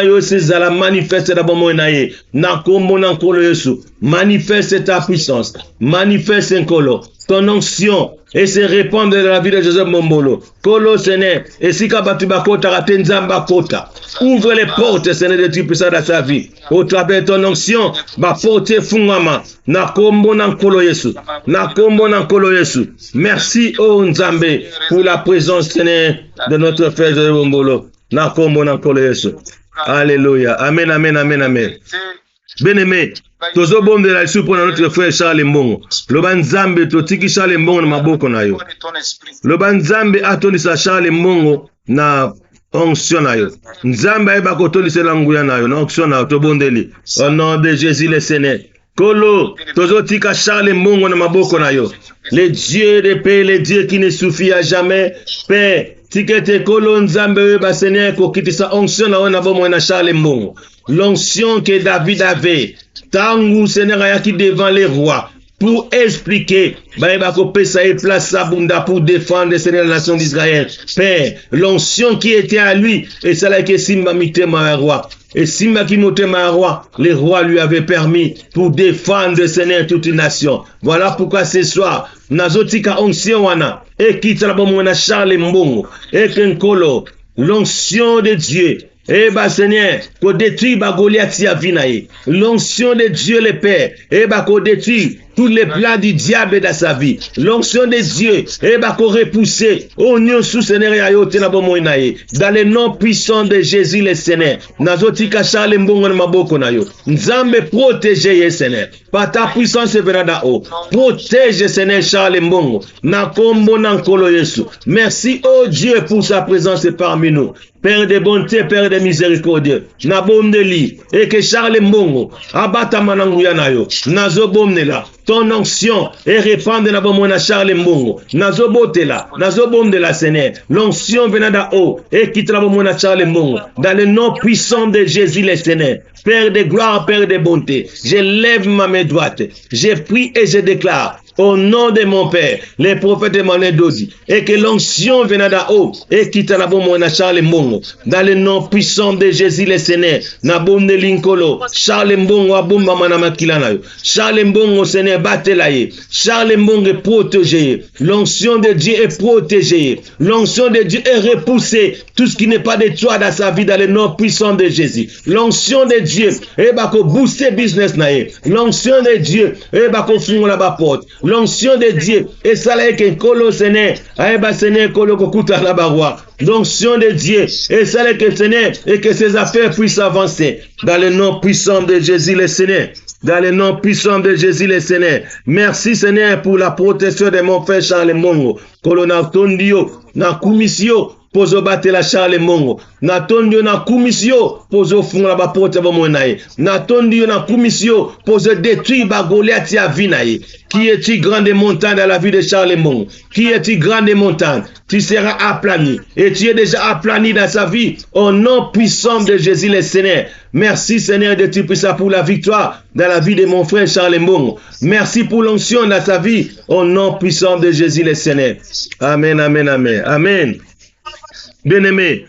yo, c'est la manifeste d'abord naye, na kombo na Kolo Yesu, manifeste ta puissance, manifeste un Kolo, ton onction, et se répandre dans la vie de Joseph Bombolo. Kolo Seigneur, et si kabatuba kota ratenzamba kota, ouvre les portes, Seigneur, de Dieu puissant dans sa vie, au travers de ton onction, ba porte fungama, na kombo na Kolo Yesu, na kombo na Kolo Yesu. Merci, oh Nzambe, pour la présence, Seigneur, de notre frère Joseph Bombolo, na kombo na Kolo Yesu. Alléluia. Amen, amen, amen, amen. Bien-aimé, tozo bombe la ici pour notre frère Charles Mbongo. Le banzambe totiki Charles Mbongo na maboko na yo. Le banzambe atonisa Charles Mbongo na onction na yo. Nzambe ayeba kotonisa la nguya na yo na onction na yo tobondeli. Au nom de Jésus le Seigneur. Kolo, tozo tika Charles Mbongo na maboko na yo. Le Dieu de paix, le Dieu qui ne suffit à jamais. Père, tikete kolo nzambe ba Seigneur ko kitisa onction na ona bomo na Charles Mbongo. L'onction que David avait, tangu Seigneur ayaki devant les rois, pour expliquer, pour défendre le Seigneur de la nation d'Israël. Père, l'onction qui était à lui, et c'est là que Simba mitema roi. Et Simba qui mitema roi, les rois lui avaient permis pour défendre le Seigneur toute une nation. Voilà pourquoi ce soir, nazotika onction wana, et quitte la bombe Charles Mbongo, et Kenkolo, l'onction de Dieu. Eh bah Seigneur, qu'on détruit Goliath ya vinaye. L'onction de Dieu le Père, eh bah qu'on détruit tous les plans du diable dans sa vie. L'onction de Dieu, eh bah qu'on repousse. Oh nyon sous Seigneur ya yote na bomo inaye. Dans le nom puissant de Jésus le Seigneur. Nazotika Charles Mbongo na maboko na yo. Nzambe protégé Seigneur. Par ta puissance venant d'en haut. Protège Seigneur Charles Mbongo. Na kombo na nkolo Yesu. Merci oh Dieu pour sa présence parmi nous. Père de bonté, Père de miséricorde, na bomdeli, et que Charles Mbongo, abata mananguya na yo, nazo bomdela, ton onction, et répandre na bomona Charles Mbongo, nazo botela, nazo bomdela Seigneur, l'onction venant d'en haut, et quitte la bomona Charles Mbongo, dans le nom puissant de Jésus le Seigneur, Père de gloire, Père de bonté, je lève ma main droite, je prie et je déclare, au nom de mon Père, les prophètes Emmanuel Dodi, et que l'onction venant d'en haut, et quitte la bomona Charles Mbongo, dans le nom puissant de Jésus le Seigneur, na bombe de Linkolo, Charles Mbongo abomba manama kilanayo, Charles Mbongo Seigneur batelaye, Charles Mbongo est protégé, l'onction de Dieu est protégée, l'onction de Dieu est repoussée, tout ce qui n'est pas de toi dans sa vie dans le nom puissant de Jésus, l'onction de Dieu, et bako booster business naye, l'onction de Dieu, et bako fungo la ba porte, l'onction de Dieu, et ça là que kolo Seigneur, aeba Seigneur kolo kokuta la barwa, l'onction de Dieu, et ça là que Seigneur, et que ses affaires puissent avancer, dans le nom puissant de Jésus le Seigneur. Dans le nom puissant de Jésus le Seigneur. Merci Seigneur pour la protection de mon frère Charles Mbongo. Colonel Tondio, na commission. Pozo bate la Charles Mbongo. Na tondio na commission. Pozo funga la bapote bomonaye. Na tondio na commission. Pozo détruire ba Goliath ya vinaye. Qui est-il grande montagne dans la vie de Charles Mbongo? Qui est-il grande montagne? Tu seras aplani. Et tu es déjà aplani dans sa vie. Au nom puissant de Jésus le Seigneur. Merci Seigneur de tu puisses pour la victoire dans la vie de mon frère Charles Mbongo. Merci pour l'onction dans sa vie. Au nom puissant de Jésus le Seigneur. Amen, amen, amen. Amen. Bien-aimé,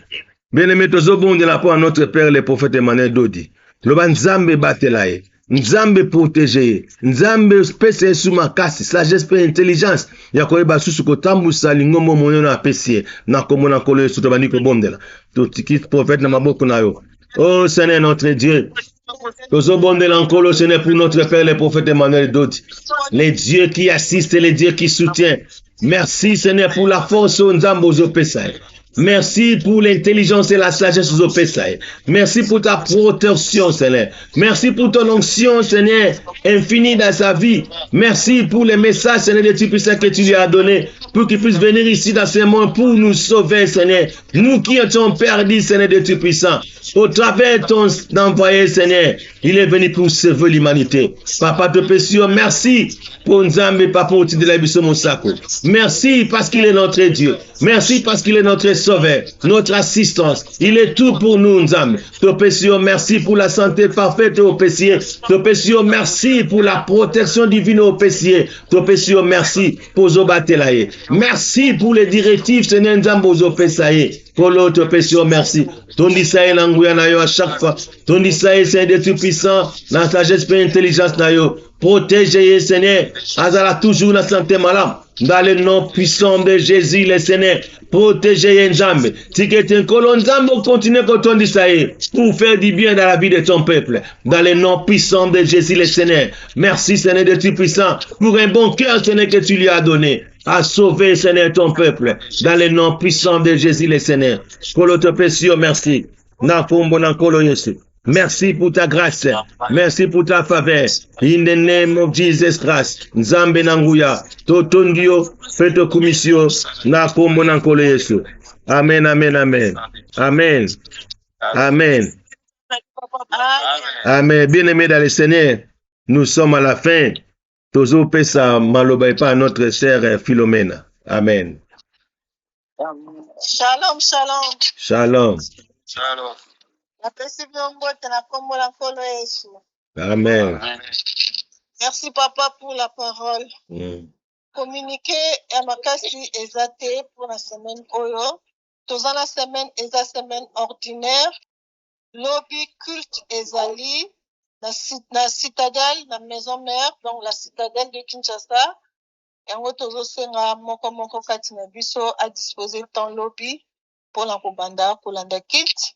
tozo bon de la part à notre Père le prophète Emmanuel Dodi. Le Nzambe batelaye, Nzambe protégé, Nzambe spécial sous ma casse, sagesse et intelligence. Yakoye basusu kotambu salingo momono na pesie, na komo na kolo yesu tobani ko bondela. To tiki prophète na maboko na yo. Oh Seigneur notre Dieu. Tozobondela l'encolo, Seigneur, pour notre Père, le prophète Emmanuel et d'autres. Les dieux qui assistent et les dieux qui soutiennent. Merci Seigneur pour la force au Nzambo Zopesai. Merci pour l'intelligence et la sagesse aux Opesai. Merci pour ta protection, Seigneur. Merci pour ton onction, Seigneur, infinie dans sa vie. Merci pour les messages, Seigneur, de Dieu puissant que tu lui as donné pour qu'il puisse venir ici dans ce monde pour nous sauver, Seigneur. Nous qui étions perdus, Seigneur, de Dieu puissant. Au travers de ton envoyé, Seigneur, il est venu pour sauver l'humanité. Papa, te pécio, merci pour Nzambe, papa, au titre de la vie mon sacre. Merci parce qu'il est notre Dieu. Merci parce qu'il est notre sauveur, notre assistance. Il est tout pour nous, Nzambe. Te pécio, merci pour la santé parfaite au pécier. Te pécio, merci pour la protection divine au pécier. Te pécio, merci pour Zobatelaye. Merci pour les directives, Seigneur Nzambe, au pécier. Polo, te pécio, merci. Ton disaïe l'angouya nayo à chaque fois. Ton disaïe, c'est des tout puissants. La sagesse et l'intelligence nayo. Protégez, Seigneur. Azala toujours la santé malade. Dans le nom puissant de Jésus, le Seigneur. Protégez Nzambe. Si quelqu'un colon Nzambe continue comme ton disaïe pour faire du bien dans la vie de ton peuple. Dans le nom puissant de Jésus, le Seigneur. Merci, Seigneur, de tout puissant. Pour un bon cœur, Seigneur, que tu lui as donné. À sauver, Seigneur, ton peuple. Dans le nom puissant de Jésus, le Seigneur. Kolotopesio, merci. Merci pour ta grâce. Merci pour ta faveur. In the name of Jesus Christ. Nzambe nanguya. Totondio. Fete kumisio. Na kombo nankolo Yesu. Amen, amen, amen. Amen. Amen. Amen. Bien-aimés dans le Seigneur, nous sommes à la fin. Tozo pesa maloba pas notre chère Philomène. Amen. Shalom, shalom. Shalom. Shalom. Amen. Merci papa pour la parole. Communiquer à Makasi Ezate pour la semaine Oyo. Dans la semaine eza semaine ordinaire. Lobby culte Ezali. La citadelle, la maison mère, donc la citadelle de Kinshasa. Et on tozo senga moko katina biso à disposer ton lobby pour la Kobanda, pour l'anda kit.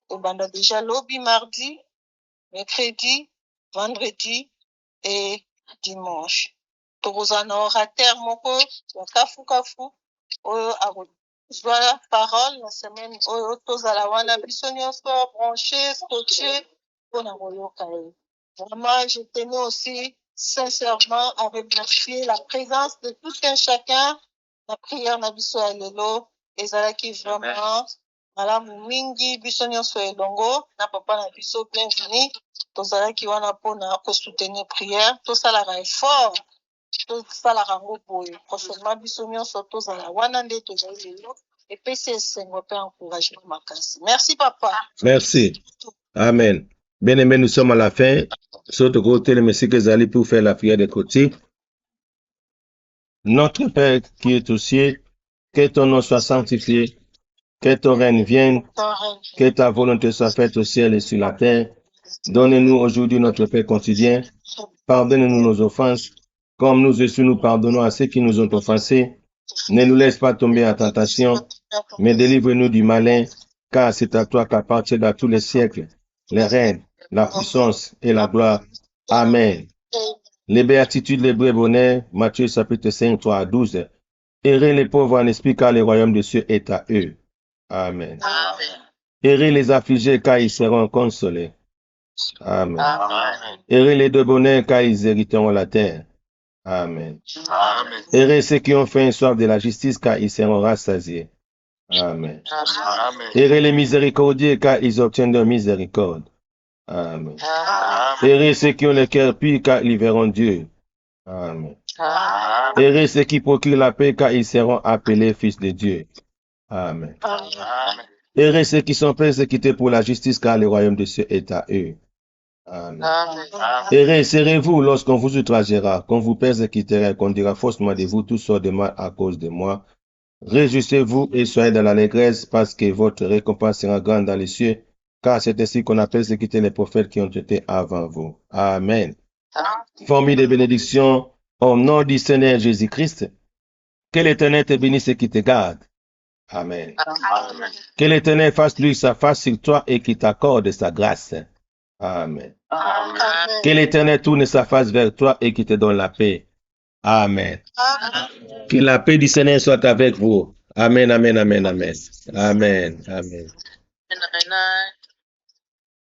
Kobanda déjà lobby mardi, mercredi, vendredi et dimanche. Tozana orateur moko, kafu, oyo la parole la semaine oyo tozala wana biso nyonso branché, scotché pour la royoka. Vraiment, je tenais aussi sincèrement à remercier la présence de tout un chacun. La prière na biso ya lelo ezalaki vraiment malamu mingi biso nyonso elongo na papa na biso bienvenue tozalaki wana mpona kosoutenir prière tosalaka effort tosalaka yango boye prochainement biso nyonso tozala wana nde tozali lelo epesi esengo mpe encouragement makasi. Merci papa. Merci. Amen. Bien-aimés, nous sommes à la fin. Sur le côté, le Messie Kezali pour faire la prière des côtés. Notre Père qui est aux cieux, que ton nom soit sanctifié, que ton règne vienne, que ta volonté soit faite au ciel et sur la terre. Donne-nous aujourd'hui notre pain quotidien. Pardonne-nous nos offenses, comme nous aussi nous pardonnons à ceux qui nous ont offensés. Ne nous laisse pas tomber en tentation, mais délivre-nous du malin, car c'est à toi qu'appartiennent à tous les siècles les règnes, la puissance et la gloire. Amen. Les béatitudes, les vrais bonheurs, Matthieu chapitre 5, 3 à 12. Errez les pauvres en esprit, car le royaume des cieux est à eux. Amen. Errez les affligés, car ils seront consolés. Amen. Errez les de bonheur, car ils hériteront la terre. Amen. Errez ceux qui ont faim et soif de la justice, car ils seront rassasiés. Amen. Errez les miséricordieux, car ils obtiendront miséricorde. Amen. Errez ceux qui ont le cœur pur, car ils verront Dieu. Amen. Errez ceux qui procurent la paix, car ils seront appelés fils de Dieu. Amen. Errez ceux qui sont persécutés pour la justice, car le royaume des cieux est à eux. Amen. Errez, serrez-vous lorsqu'on vous outragera, qu'on vous persécutera, qu'on dira faussement de vous tout sort de mal à cause de moi. Réjouissez-vous et soyez dans l'allégresse, parce que votre récompense sera grande dans les cieux, car c'est ainsi qu'on a persécuté les prophètes qui ont été avant vous. Amen. Formule de bénédiction au nom du Seigneur Jésus-Christ. Que l'Éternel te bénisse et qui te garde. Amen. Amen. Que l'Éternel fasse lui sa face sur toi et qu'il t'accorde sa grâce. Amen. Amen. Que l'Éternel tourne sa face vers toi et qu'il te donne la paix. Amen. Amen. Que la paix du Seigneur soit avec vous. Amen, amen, amen, amen. Amen, amen.